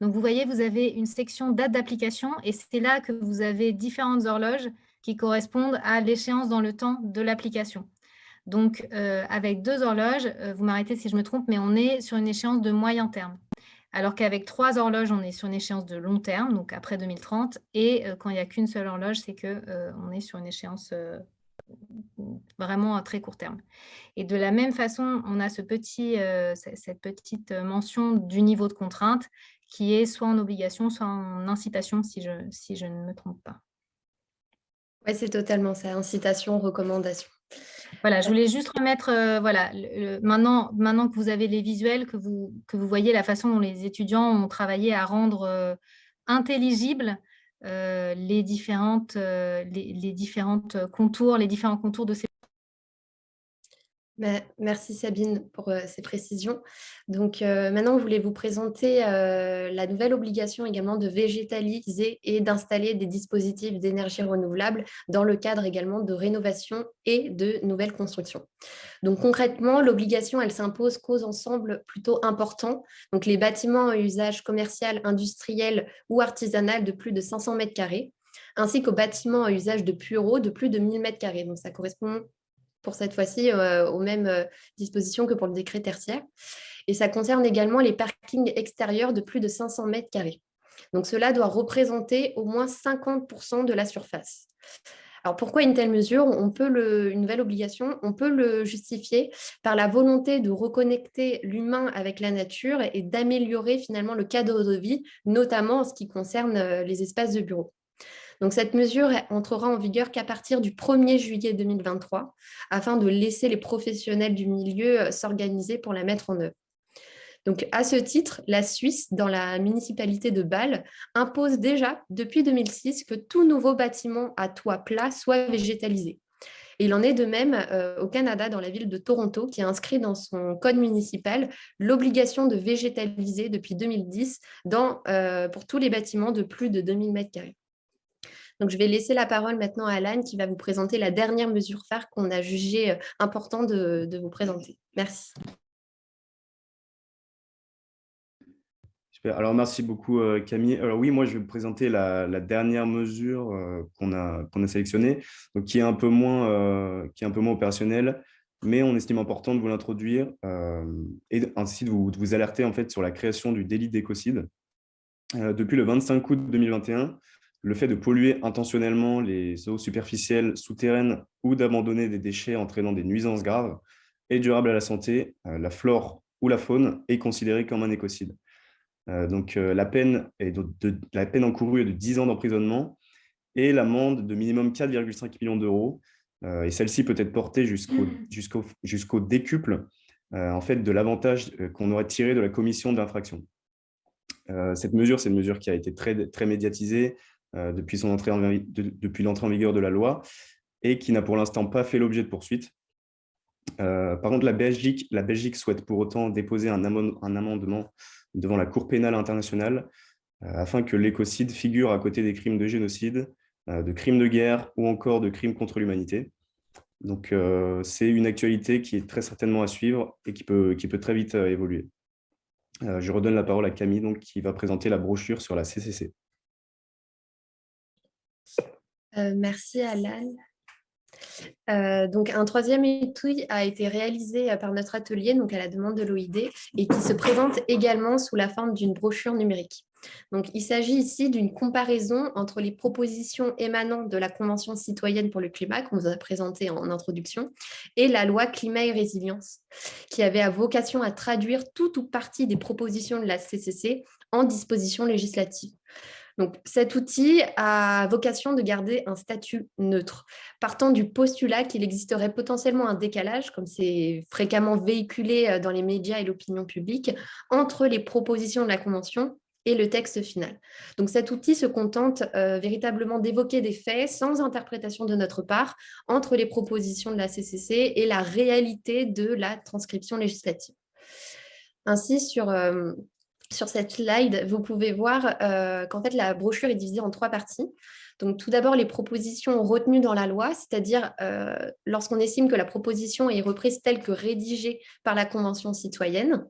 Donc, vous voyez, vous avez une section date d'application et c'est là que vous avez différentes horloges qui correspondent à l'échéance dans le temps de l'application. Donc, avec 2 horloges, vous m'arrêtez si je me trompe, mais on est sur une échéance de moyen terme. Alors qu'avec 3 horloges, on est sur une échéance de long terme, donc après 2030. Et quand il n'y a qu'une seule horloge, c'est qu'on est sur une échéance vraiment à très court terme. Et de la même façon, on a cette petite mention du niveau de contrainte qui est soit en obligation, soit en incitation, si je ne me trompe pas. Oui, c'est totalement ça, incitation, recommandation. Voilà, je voulais juste remettre, maintenant que vous avez les visuels, que vous voyez la façon dont les étudiants ont travaillé à rendre intelligibles les différents contours de ces... Merci Sabine pour ces précisions. Donc maintenant, je voulais vous présenter la nouvelle obligation également de végétaliser et d'installer des dispositifs d'énergie renouvelable dans le cadre également de rénovation et de nouvelles constructions. Donc concrètement, l'obligation, elle s'impose qu'aux ensembles plutôt importants, donc les bâtiments à usage commercial, industriel ou artisanal de plus de 500 mètres carrés, ainsi qu'aux bâtiments à usage de bureaux de plus de 1000 mètres carrés. Donc ça correspond pour cette fois-ci aux mêmes dispositions que pour le décret tertiaire. Et ça concerne également les parkings extérieurs de plus de 500 mètres carrés. Donc cela doit représenter au moins 50% de la surface. Alors pourquoi une telle mesure ? Une nouvelle obligation, on peut le justifier par la volonté de reconnecter l'humain avec la nature et d'améliorer finalement le cadre de vie, notamment en ce qui concerne les espaces de bureau. Donc, cette mesure entrera en vigueur qu'à partir du 1er juillet 2023, afin de laisser les professionnels du milieu s'organiser pour la mettre en œuvre. Donc, à ce titre, la Suisse, dans la municipalité de Bâle, impose déjà, depuis 2006, que tout nouveau bâtiment à toit plat soit végétalisé. Et il en est de même au Canada, dans la ville de Toronto, qui a inscrit dans son code municipal l'obligation de végétaliser depuis 2010 pour tous les bâtiments de plus de 2000 m². Donc, je vais laisser la parole maintenant à Alan qui va vous présenter la dernière mesure phare qu'on a jugé important de vous présenter. Merci. Super. Alors, merci beaucoup, Camille. Alors oui, moi, je vais vous présenter la dernière mesure qu'on a sélectionnée, donc qui est un peu moins opérationnelle, mais on estime important de vous l'introduire et ainsi de vous alerter en fait, sur la création du délit d'écocide. Depuis le 25 août 2021, le fait de polluer intentionnellement les eaux superficielles, souterraines ou d'abandonner des déchets entraînant des nuisances graves et durables à la santé, la flore ou la faune est considéré comme un écocide. Donc, la peine encourue est de 10 ans d'emprisonnement et l'amende de minimum 4,5 millions d'euros. Et celle-ci peut être portée jusqu'au décuple en fait, de l'avantage qu'on aurait tiré de la commission de l'infraction. Cette mesure, c'est une mesure qui a été très, très médiatisée depuis l'entrée en vigueur de la loi et qui n'a pour l'instant pas fait l'objet de poursuites. Par contre, la Belgique souhaite pour autant déposer un amendement devant la Cour pénale internationale afin que l'écocide figure à côté des crimes de génocide, de crimes de guerre ou encore de crimes contre l'humanité. Donc, c'est une actualité qui est très certainement à suivre et qui peut très vite évoluer. Je redonne la parole à Camille, donc, qui va présenter la brochure sur la CCC. Merci Alan. Donc, un troisième étui a été réalisé par notre atelier, donc à la demande de l'OID, et qui se présente également sous la forme d'une brochure numérique. Donc, il s'agit ici d'une comparaison entre les propositions émanant de la Convention citoyenne pour le climat, qu'on vous a présentée en introduction, et la loi climat et résilience, qui avait à vocation à traduire tout ou partie des propositions de la CCC en dispositions législatives. Donc, cet outil a vocation de garder un statut neutre, partant du postulat qu'il existerait potentiellement un décalage, comme c'est fréquemment véhiculé dans les médias et l'opinion publique, entre les propositions de la Convention et le texte final. Donc, cet outil se contente véritablement d'évoquer des faits sans interprétation de notre part entre les propositions de la CCC et la réalité de la transcription législative. Ainsi, sur cette slide, vous pouvez voir qu'en fait, la brochure est divisée en 3 parties. Donc, tout d'abord, les propositions retenues dans la loi, c'est-à-dire lorsqu'on estime que la proposition est reprise telle que rédigée par la Convention citoyenne.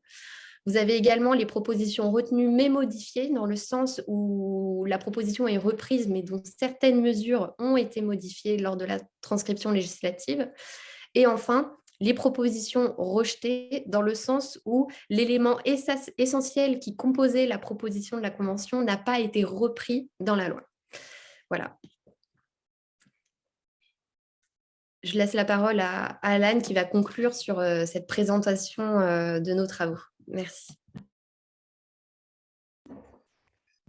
Vous avez également les propositions retenues mais modifiées, dans le sens où la proposition est reprise, mais dont certaines mesures ont été modifiées lors de la transcription législative. Et enfin, les propositions rejetées, dans le sens où l'élément essentiel qui composait la proposition de la Convention n'a pas été repris dans la loi. Voilà. Je laisse la parole à Alan qui va conclure sur cette présentation de nos travaux. Merci.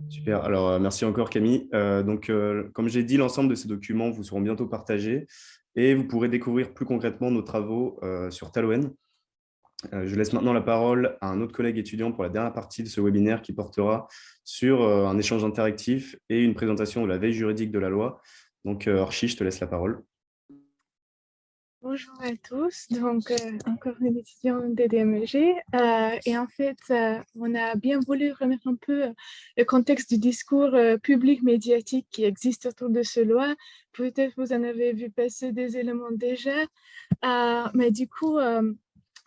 Super. Alors, merci encore, Camille. Comme j'ai dit, l'ensemble de ces documents vous seront bientôt partagés et vous pourrez découvrir plus concrètement nos travaux sur Taloen. Je laisse maintenant la parole à un autre collègue étudiant pour la dernière partie de ce webinaire qui portera sur un échange interactif et une présentation de la veille juridique de la loi. Donc, Orchi, je te laisse la parole. Bonjour à tous, donc encore une étudiante de DMEG et en fait on a bien voulu remettre un peu le contexte du discours public médiatique qui existe autour de ce loi. Peut-être vous en avez vu passer des éléments déjà, mais du coup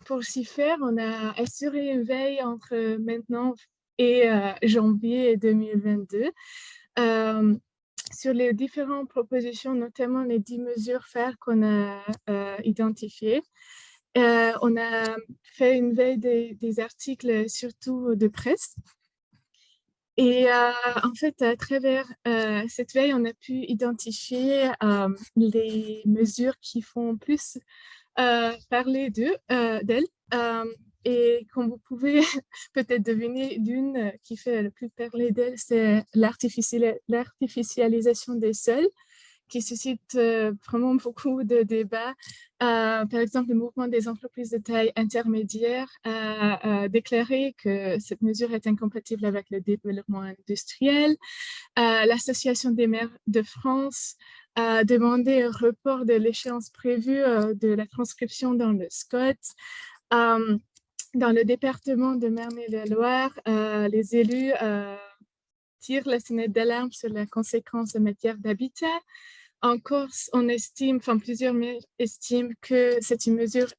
pour s'y faire on a assuré une veille entre maintenant et janvier 2022 sur les différentes propositions, notamment les 10 mesures phares qu'on a identifiées. On a fait une veille des articles, surtout de presse. Et en fait, à travers cette veille, on a pu identifier les mesures qui font plus parler d'elles. Et comme vous pouvez peut-être deviner, l'une qui fait le plus parler d'elle, c'est l'artificialisation des sols, qui suscite vraiment beaucoup de débats. Par exemple, le mouvement des entreprises de taille intermédiaire a déclaré que cette mesure est incompatible avec le développement industriel. L'Association des maires de France a demandé un report de l'échéance prévue de la transcription dans le SCOT. Dans le département de Marne-et-la-Loire, les élus tirent la sonnette d'alarme sur les conséquences en matière d'habitat. En Corse, on estime, plusieurs maires estiment que c'est une mesure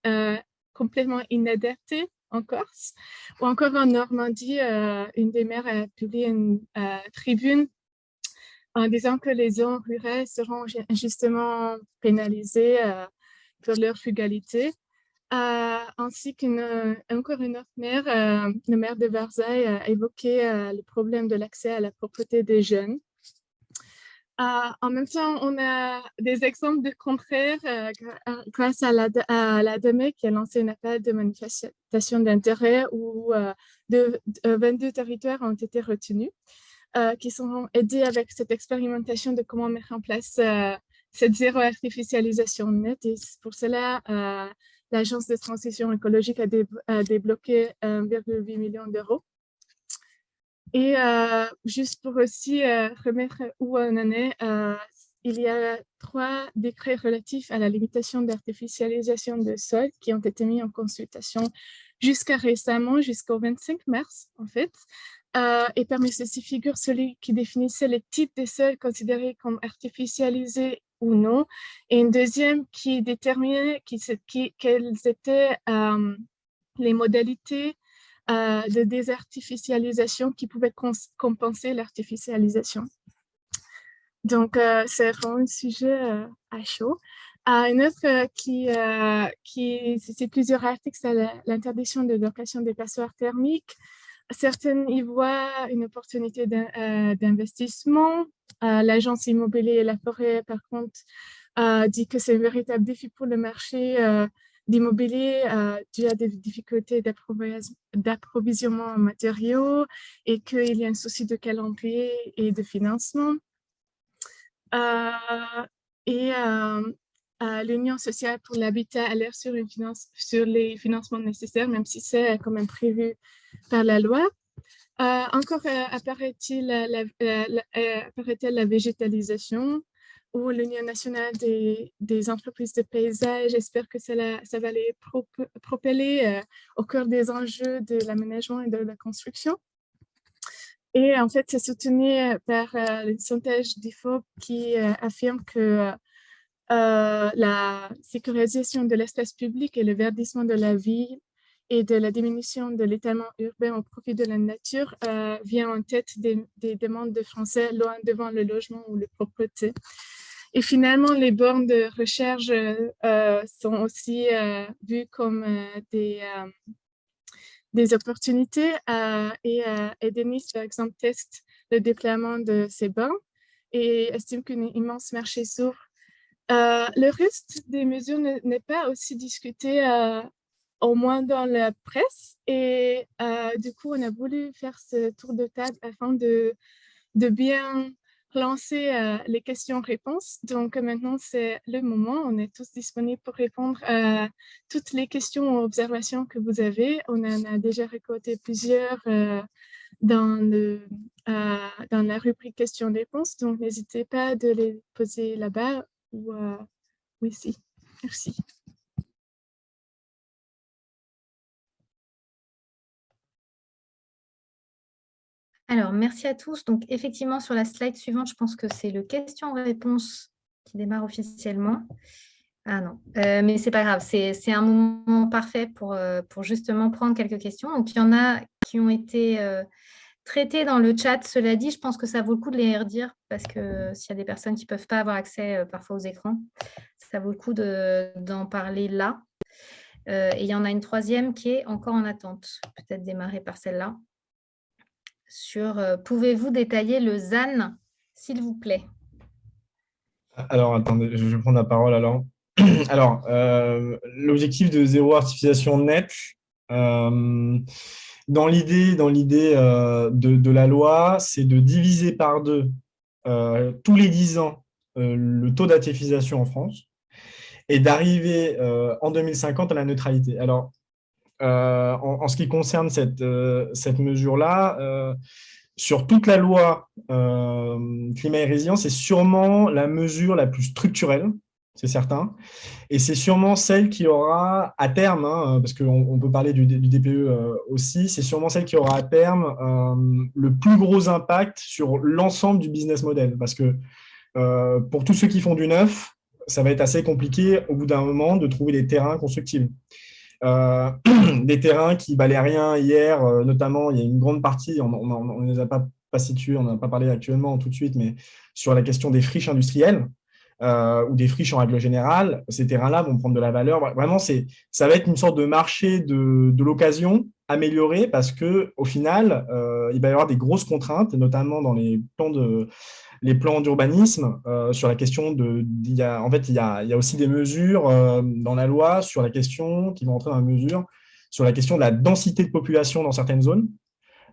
complètement inadaptée en Corse. Ou encore en Normandie, une des maires a publié une tribune en disant que les zones rurales seront injustement pénalisées pour leur frugalité. Ainsi qu'encore une autre maire, le maire de Versailles, a évoqué le problème de l'accès à la propreté des jeunes. En même temps, on a des exemples de contraire grâce à l'ADEME qui a lancé un appel de manifestation d'intérêt où 22 territoires ont été retenus, qui sont aidés avec cette expérimentation de comment mettre en place cette zéro artificialisation nette. Et pour cela, l'Agence de transition écologique a débloqué 1,8 million d'euros. Et juste pour aussi remettre où on en est, il y a 3 décrets relatifs à la limitation d'artificialisation de sol qui ont été mis en consultation jusqu'à récemment, jusqu'au 25 mars en fait. Et parmi ceux-ci figure celui qui définissait les types de sols considérés comme artificialisés ou non, et une deuxième qui déterminait quelles étaient les modalités de désartificialisation qui pouvaient compenser l'artificialisation. Donc, c'est vraiment un sujet à chaud. Une autre c'est plusieurs articles, c'est l'interdiction de location des passoires thermiques. Certaines y voient une opportunité d'investissement. L'agence immobilière et la forêt, par contre, dit que c'est un véritable défi pour le marché d'immobilier dû à des difficultés d'approvisionnement en matériaux et qu'il y a un souci de calendrier et de financement. L'Union sociale pour l'habitat alerte sur les financements nécessaires, même si c'est quand même prévu par la loi. Encore apparaît-il la végétalisation, où l'Union nationale des entreprises de paysage espère que ça va les propeller au cœur des enjeux de l'aménagement et de la construction. Et en fait, c'est soutenu par le sondage d'IFOP qui affirme que la sécurisation de l'espace public et le verdissement de la ville et de la diminution de l'étalement urbain au profit de la nature vient en tête des demandes de Français loin devant le logement ou la propreté. Et finalement, les bornes de recharge sont aussi vues comme des opportunités et Denis, par exemple, teste le déploiement de ces bornes et estime qu'un immense marché s'ouvre. Le reste des mesures n'est pas aussi discuté, au moins dans la presse. Et du coup, on a voulu faire ce tour de table afin de bien lancer les questions-réponses. Donc maintenant, c'est le moment. On est tous disponibles pour répondre à toutes les questions ou observations que vous avez. On en a déjà récolté plusieurs dans la rubrique questions-réponses. Donc, n'hésitez pas de les poser là-bas ou ici. Merci. Alors, merci à tous. Donc, effectivement, sur la slide suivante, je pense que c'est le question-réponse qui démarre officiellement. Ah non, mais ce n'est pas grave. C'est un moment parfait pour justement prendre quelques questions. Donc, il y en a qui ont été traitées dans le chat. Cela dit, je pense que ça vaut le coup de les redire parce que s'il y a des personnes qui ne peuvent pas avoir accès parfois aux écrans, ça vaut le coup d'en parler là. Et il y en a une troisième qui est encore en attente. Peut-être démarrer par celle-là. Pouvez-vous détailler le ZAN, s'il vous plaît? Alors, attendez, je vais prendre la parole alors. Alors, l'objectif de zéro artificialisation nette, dans l'idée de la loi, c'est de diviser par 2 tous les 10 ans le taux d'artificialisation en France et d'arriver en 2050 à la neutralité. Alors, en ce qui concerne cette mesure-là, sur toute la loi climat et résilience, c'est sûrement la mesure la plus structurelle, c'est certain, et c'est sûrement celle qui aura à terme, parce qu'on peut parler du DPE aussi, c'est sûrement celle qui aura à terme le plus gros impact sur l'ensemble du business model, parce que pour tous ceux qui font du neuf, ça va être assez compliqué au bout d'un moment de trouver des terrains constructibles. Des terrains qui valaient rien hier, notamment, il y a une grande partie, on ne les a pas situés, on n'en a pas parlé actuellement tout de suite, mais sur la question des friches industrielles ou des friches en règle générale, ces terrains-là vont prendre de la valeur. Vraiment, ça va être une sorte de marché de l'occasion amélioré parce qu'au final, il va y avoir des grosses contraintes, notamment dans les plans d'urbanisme, sur la question il y a aussi des mesures dans la loi sur la question, qui vont entrer dans la mesure, sur la question de la densité de population dans certaines zones.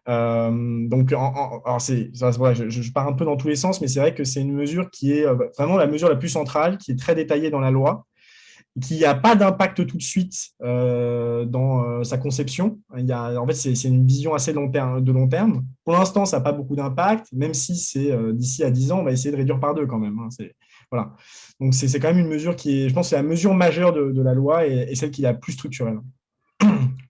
Donc, alors je pars un peu dans tous les sens, mais c'est vrai que c'est une mesure qui est vraiment la mesure la plus centrale, qui est très détaillée dans la loi, qui n'a pas d'impact tout de suite dans sa conception. En fait, c'est une vision assez de long terme. Pour l'instant, ça n'a pas beaucoup d'impact, même si c'est d'ici à 10 ans, on va essayer de réduire par 2 quand même. Voilà. Donc, c'est quand même une mesure qui est, je pense, c'est la mesure majeure de la loi et celle qui est la plus structurelle.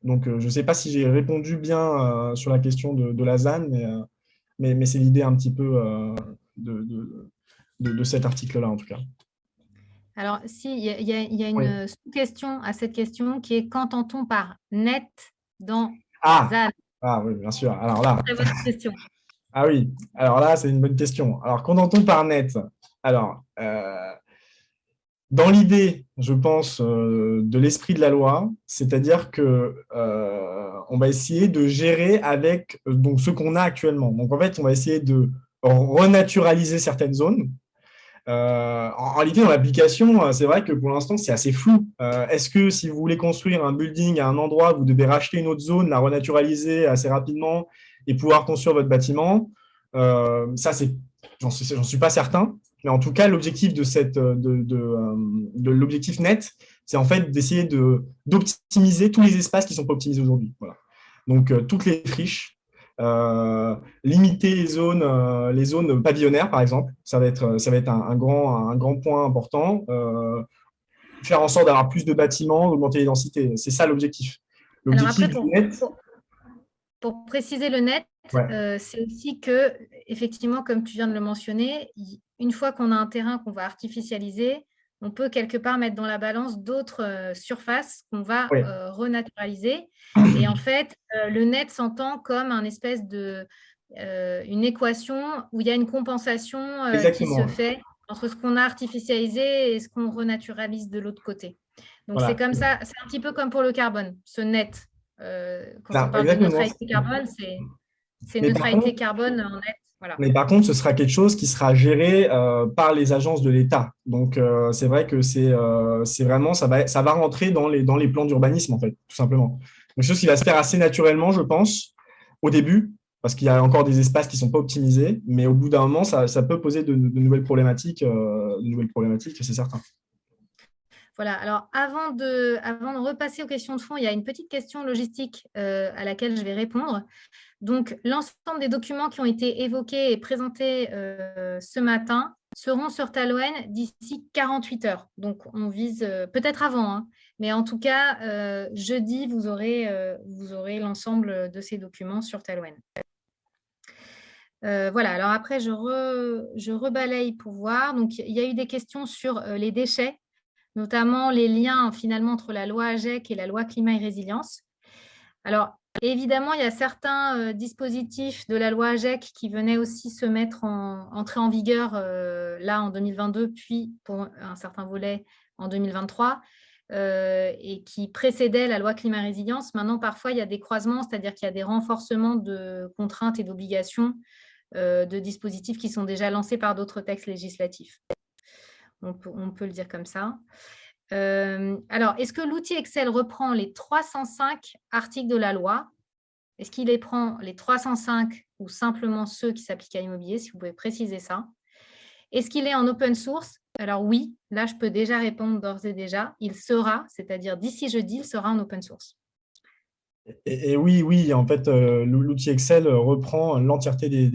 Donc, je ne sais pas si j'ai répondu bien sur la question de la ZAN, mais c'est l'idée un petit peu de cet article-là, en tout cas. Alors, il y a une sous-question à cette question qui est qu'entend-on par net dans ZAN? Ah oui, bien sûr. Alors là, très bonne question. Ah oui, alors là, c'est une bonne question. Alors, qu'entend-on par net? Alors, dans l'idée, je pense, de l'esprit de la loi, c'est-à-dire qu'on va essayer de gérer avec donc, ce qu'on a actuellement. Donc, en fait, on va essayer de renaturaliser certaines zones En réalité, dans l'application, c'est vrai que pour l'instant, c'est assez flou. Est-ce que si vous voulez construire un building à un endroit, vous devez racheter une autre zone, la renaturaliser assez rapidement et pouvoir construire votre bâtiment? Ça, j'en suis pas certain. Mais en tout cas, l'objectif de l'objectif net, c'est en fait d'essayer d'optimiser tous les espaces qui ne sont pas optimisés aujourd'hui. Voilà. Donc, toutes les friches, limiter les zones pavillonnaires, par exemple, ça va être un grand point important. Faire en sorte d'avoir plus de bâtiments, d'augmenter les densités. C'est ça l'objectif. L'objectif du net. Pour préciser le net, ouais. C'est aussi que, effectivement, comme tu viens de le mentionner, une fois qu'on a un terrain qu'on va artificialiser, on peut quelque part mettre dans la balance d'autres surfaces qu'on va renaturaliser. Et en fait, le net s'entend comme un espèce une équation où il y a une compensation qui se fait entre ce qu'on a artificialisé et ce qu'on renaturalise de l'autre côté. Donc, c'est comme ça, c'est un petit peu comme pour le carbone, ce net. Quand on parle de neutralité carbone, c'est neutralité carbone en net. Voilà. Mais par contre, ce sera quelque chose qui sera géré par les agences de l'État. Donc, c'est vrai que c'est vraiment, ça va rentrer dans les plans d'urbanisme, en fait, tout simplement. Quelque chose qui va se faire assez naturellement, je pense, au début, parce qu'il y a encore des espaces qui ne sont pas optimisés, mais au bout d'un moment, ça peut poser de nouvelles problématiques, c'est certain. Voilà, alors avant de repasser aux questions de fond, il y a une petite question logistique à laquelle je vais répondre. Donc, l'ensemble des documents qui ont été évoqués et présentés ce matin seront sur Talouane d'ici 48 heures. Donc, on vise peut-être avant, hein, mais en tout cas, jeudi, vous aurez l'ensemble de ces documents sur Talouane. Voilà, alors après, je rebalaye pour voir. Donc, il y a eu des questions sur les déchets, notamment les liens finalement entre la loi AGEC et la loi climat et résilience. Alors, évidemment, il y a certains dispositifs de la loi AGEC qui venaient aussi se entrer en vigueur là en 2022, puis pour un certain volet en 2023, et qui précédaient la loi climat et résilience. Maintenant, parfois, il y a des croisements, c'est-à-dire qu'il y a des renforcements de contraintes et d'obligations de dispositifs qui sont déjà lancés par d'autres textes législatifs. On peut le dire comme ça. Alors, est-ce que l'outil Excel reprend les 305 articles de la loi? Est-ce qu'il les prend les 305 ou simplement ceux qui s'appliquent à l'immobilier? Si vous pouvez préciser ça. Est-ce qu'il est en open source? Alors oui, là, je peux déjà répondre d'ores et déjà. Il sera, c'est-à-dire d'ici jeudi, il sera en open source. Et oui, en fait, l'outil Excel reprend l'entièreté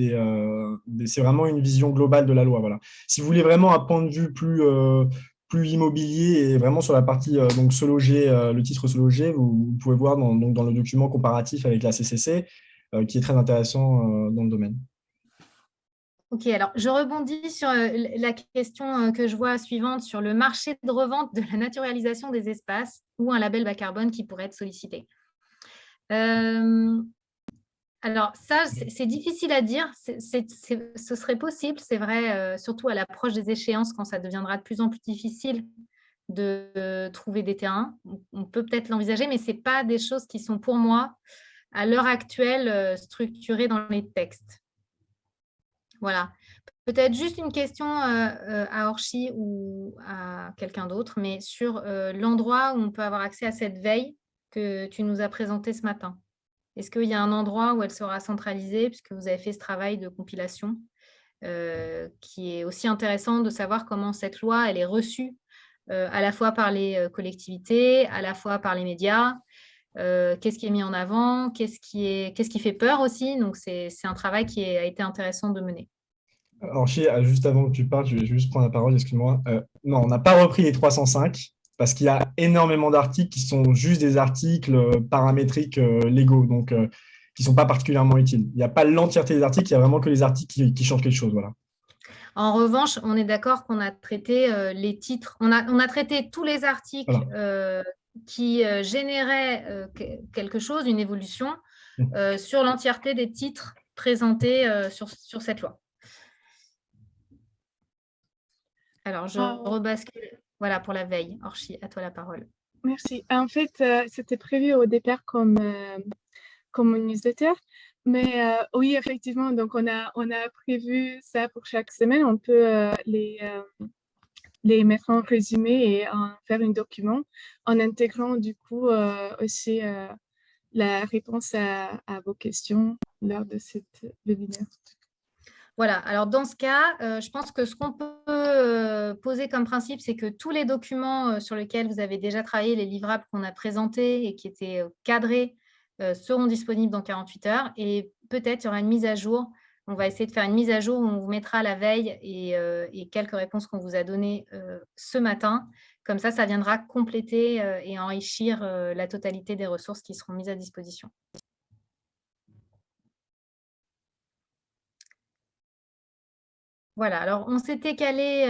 c'est vraiment une vision globale de la loi. Voilà. Si vous voulez vraiment un point de vue plus immobilier et vraiment sur la partie donc se loger, le titre se loger, vous pouvez voir dans le document comparatif avec la CCC, qui est très intéressant dans le domaine. Ok, alors je rebondis sur la question que je vois suivante sur le marché de revente de la naturalisation des espaces ou un label bas carbone qui pourrait être sollicité. Alors ça, c'est difficile à dire. Ce serait possible, c'est vrai, surtout à l'approche des échéances, quand ça deviendra de plus en plus difficile de trouver des terrains. On peut peut-être l'envisager, mais ce n'est pas des choses qui sont pour moi, à l'heure actuelle, structurées dans les textes. Voilà. Peut-être juste une question à Orchi ou à quelqu'un d'autre, mais sur l'endroit où on peut avoir accès à cette veille que tu nous as présentée ce matin. Est-ce qu'il y a un endroit où elle sera centralisée, puisque vous avez fait ce travail de compilation, qui est aussi intéressant de savoir comment cette loi elle est reçue à la fois par les collectivités, à la fois par les médias, qu'est-ce qui est mis en avant, qu'est-ce qui fait peur aussi. Donc, c'est un travail qui a été intéressant de mener. Alors, juste avant que tu parles, je vais juste prendre la parole, excuse-moi. Non, on n'a pas repris les 305 parce qu'il y a énormément d'articles qui sont juste des articles paramétriques légaux, donc qui ne sont pas particulièrement utiles. Il n'y a pas l'entièreté des articles, il y a vraiment que les articles qui changent quelque chose. Voilà. En revanche, on est d'accord qu'on a traité les titres, on a traité tous les articles qui généraient quelque chose, une évolution, sur l'entièreté des titres présentés sur cette loi. Alors, je rebascule. Voilà pour la veille. Orchi, à toi la parole. Merci. En fait, c'était prévu au départ comme une newsletter, Mais oui, effectivement, donc on a prévu ça pour chaque semaine. On peut les mettre en résumé et en faire un document en intégrant du coup aussi la réponse à vos questions lors de cette webinaire. Voilà, alors dans ce cas, je pense que ce qu'on peut poser comme principe, c'est que tous les documents sur lesquels vous avez déjà travaillé, les livrables qu'on a présentés et qui étaient cadrés, seront disponibles dans 48 heures. Et peut-être il y aura une mise à jour. On va essayer de faire une mise à jour où on vous mettra la veille et quelques réponses qu'on vous a données ce matin. Comme ça viendra compléter et enrichir la totalité des ressources qui seront mises à disposition. Voilà, alors on s'était calé,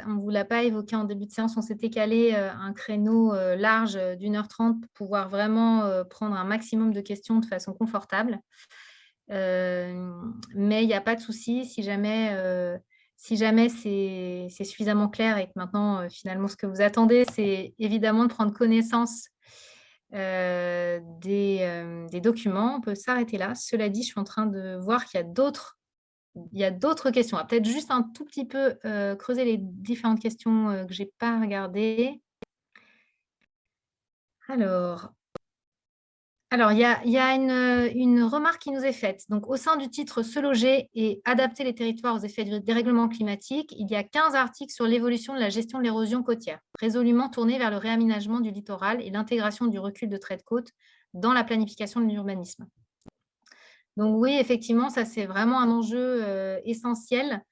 on ne vous l'a pas évoqué en début de séance, on s'était calé un créneau large d'1h30 pour pouvoir vraiment prendre un maximum de questions de façon confortable. Mais il n'y a pas de souci, si jamais c'est suffisamment clair et que maintenant, finalement, ce que vous attendez, c'est évidemment de prendre connaissance des documents. On peut s'arrêter là. Cela dit, je suis en train de voir qu'il y a d'autres questions. On va peut-être juste un tout petit peu creuser les différentes questions que je n'ai pas regardées. Alors, il y a une remarque qui nous est faite. Donc, au sein du titre « Se loger et adapter les territoires aux effets du dérèglement climatique », il y a 15 articles sur l'évolution de la gestion de l'érosion côtière, résolument tournés vers le réaménagement du littoral et l'intégration du recul de trait de côte dans la planification de l'urbanisme. Donc oui, effectivement, ça c'est vraiment un enjeu essentiel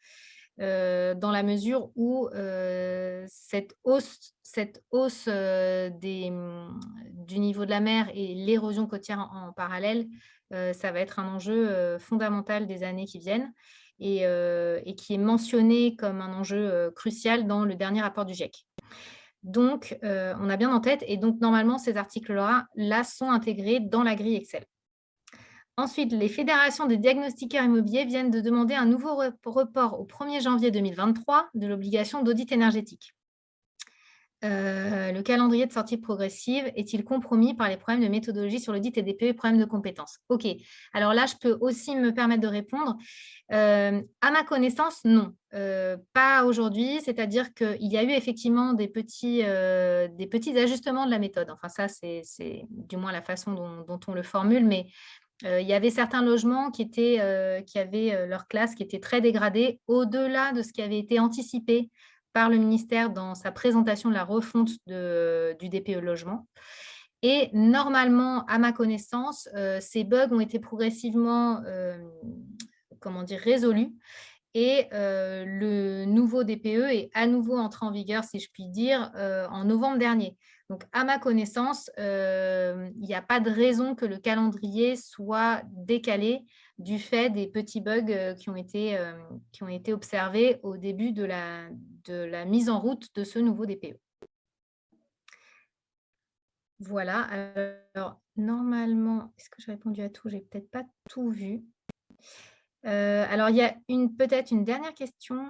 dans la mesure où cette hausse du niveau de la mer et l'érosion côtière en parallèle, ça va être un enjeu fondamental des années qui viennent et qui est mentionné comme un enjeu crucial dans le dernier rapport du GIEC. Donc, on a bien en tête et donc normalement ces articles-là sont intégrés dans la grille Excel. Ensuite, les fédérations des diagnostiqueurs immobiliers viennent de demander un nouveau report au 1er janvier 2023 de l'obligation d'audit énergétique. Le calendrier de sortie progressive est-il compromis par les problèmes de méthodologie sur l'audit et DPE et problèmes de compétences? Ok, alors là, je peux aussi me permettre de répondre. À ma connaissance, non, pas aujourd'hui, c'est-à-dire qu'il y a eu effectivement des petits ajustements de la méthode. Enfin, ça, c'est du moins la façon dont on le formule, mais il y avait certains logements qui avaient leur classe qui était très dégradée, au-delà de ce qui avait été anticipé par le ministère dans sa présentation de la refonte du DPE logement. Et normalement, à ma connaissance, ces bugs ont été progressivement résolus. Et le nouveau DPE est à nouveau entré en vigueur, si je puis dire, en novembre dernier. Donc, à ma connaissance, il n'y a pas de raison que le calendrier soit décalé du fait des petits bugs qui ont été observés au début de la mise en route de ce nouveau DPE. Voilà. Alors, normalement, est-ce que j'ai répondu à tout? Je n'ai peut-être pas tout vu. Alors, il y a peut-être une dernière question.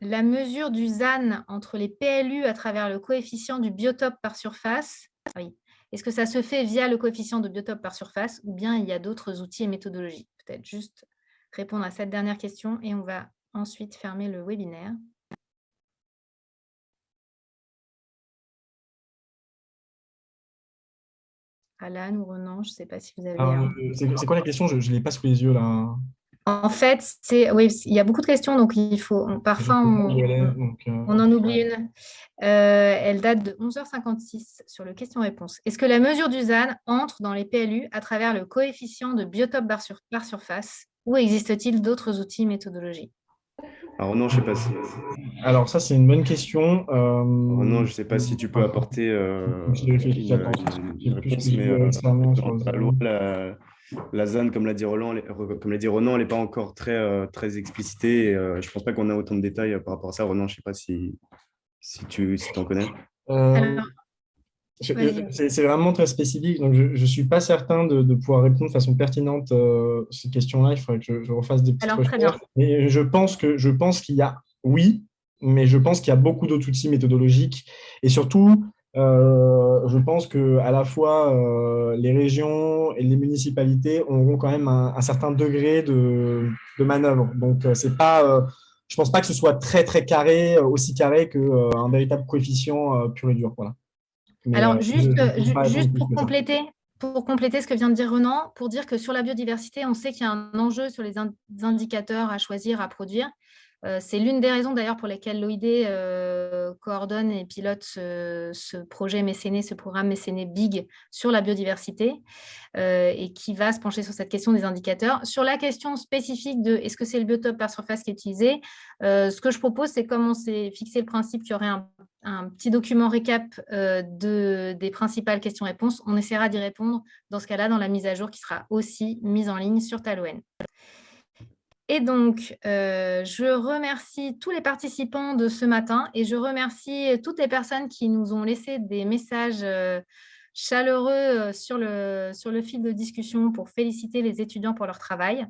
La mesure du ZAN entre les PLU à travers le coefficient du biotope par surface, oui. Est-ce que ça se fait via le coefficient de biotope par surface ou bien il y a d'autres outils et méthodologies? Peut-être juste répondre à cette dernière question et on va ensuite fermer le webinaire. Alan ou Renan, je ne sais pas si vous avez... C'est quoi la question? Je ne l'ai pas sous les yeux là. En fait, oui, il y a beaucoup de questions, donc parfois on en oublie une. Elle date de 11h56 sur le question-réponse. Est-ce que la mesure du ZAN entre dans les PLU à travers le coefficient de biotope par surface ou existe-t-il d'autres outils et méthodologies? Alors non, je ne sais pas si... Alors ça, c'est une bonne question. Non, je ne sais pas si tu peux apporter une réponse, mais la ZAN, comme l'a dit Renan, elle n'est pas encore très explicitée. Je ne pense pas qu'on a autant de détails par rapport à ça. Renan, je ne sais pas si tu en connais. C'est vraiment très spécifique, donc je ne suis pas certain de pouvoir répondre de façon pertinente à ces questions-là. Il faudrait que je refasse des petites recherches. Mais je pense qu'il y a, oui, mais je pense qu'il y a beaucoup d'autres outils méthodologiques. Et surtout, je pense qu'à la fois les régions et les municipalités auront quand même un certain degré de manœuvre. Donc, c'est pas, je ne pense pas que ce soit très, très carré, aussi carré qu'un véritable coefficient pur et dur. Voilà. Mais, Alors, je ne peux pas répondre juste plus que ça. pour compléter ce que vient de dire Renan, pour dire que sur la biodiversité, on sait qu'il y a un enjeu sur les indicateurs à choisir, à produire. C'est l'une des raisons d'ailleurs pour lesquelles l'OID coordonne et pilote ce projet mécéné, ce programme mécéné BIG sur la biodiversité et qui va se pencher sur cette question des indicateurs. Sur la question spécifique de est-ce que c'est le biotope par surface qui est utilisé, ce que je propose, c'est comme on s'est fixé le principe qu'il y aurait un petit document récap des principales questions-réponses. On essaiera d'y répondre dans ce cas-là dans la mise à jour qui sera aussi mise en ligne sur Taloen. Et donc, je remercie tous les participants de ce matin et je remercie toutes les personnes qui nous ont laissé des messages chaleureux sur le fil de discussion pour féliciter les étudiants pour leur travail.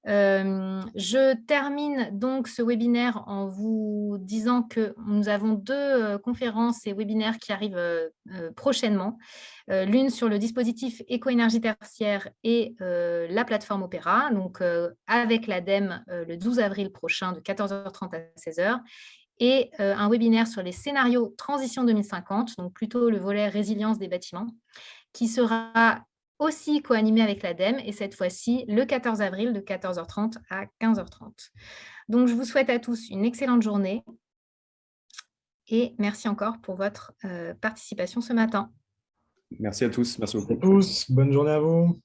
Je termine donc ce webinaire en vous disant que nous avons 2 conférences et webinaires qui arrivent prochainement. L'une sur le dispositif éco-énergie tertiaire et la plateforme Opéra, donc avec l'ADEME le 12 avril prochain de 14h30 à 16h. Et un webinaire sur les scénarios transition 2050, donc plutôt le volet résilience des bâtiments, qui sera aussi co-animé avec l'ADEME, et cette fois-ci le 14 avril de 14h30 à 15h30. Donc, je vous souhaite à tous une excellente journée et merci encore pour votre participation ce matin. Merci à tous. Merci beaucoup. Bonne journée à vous.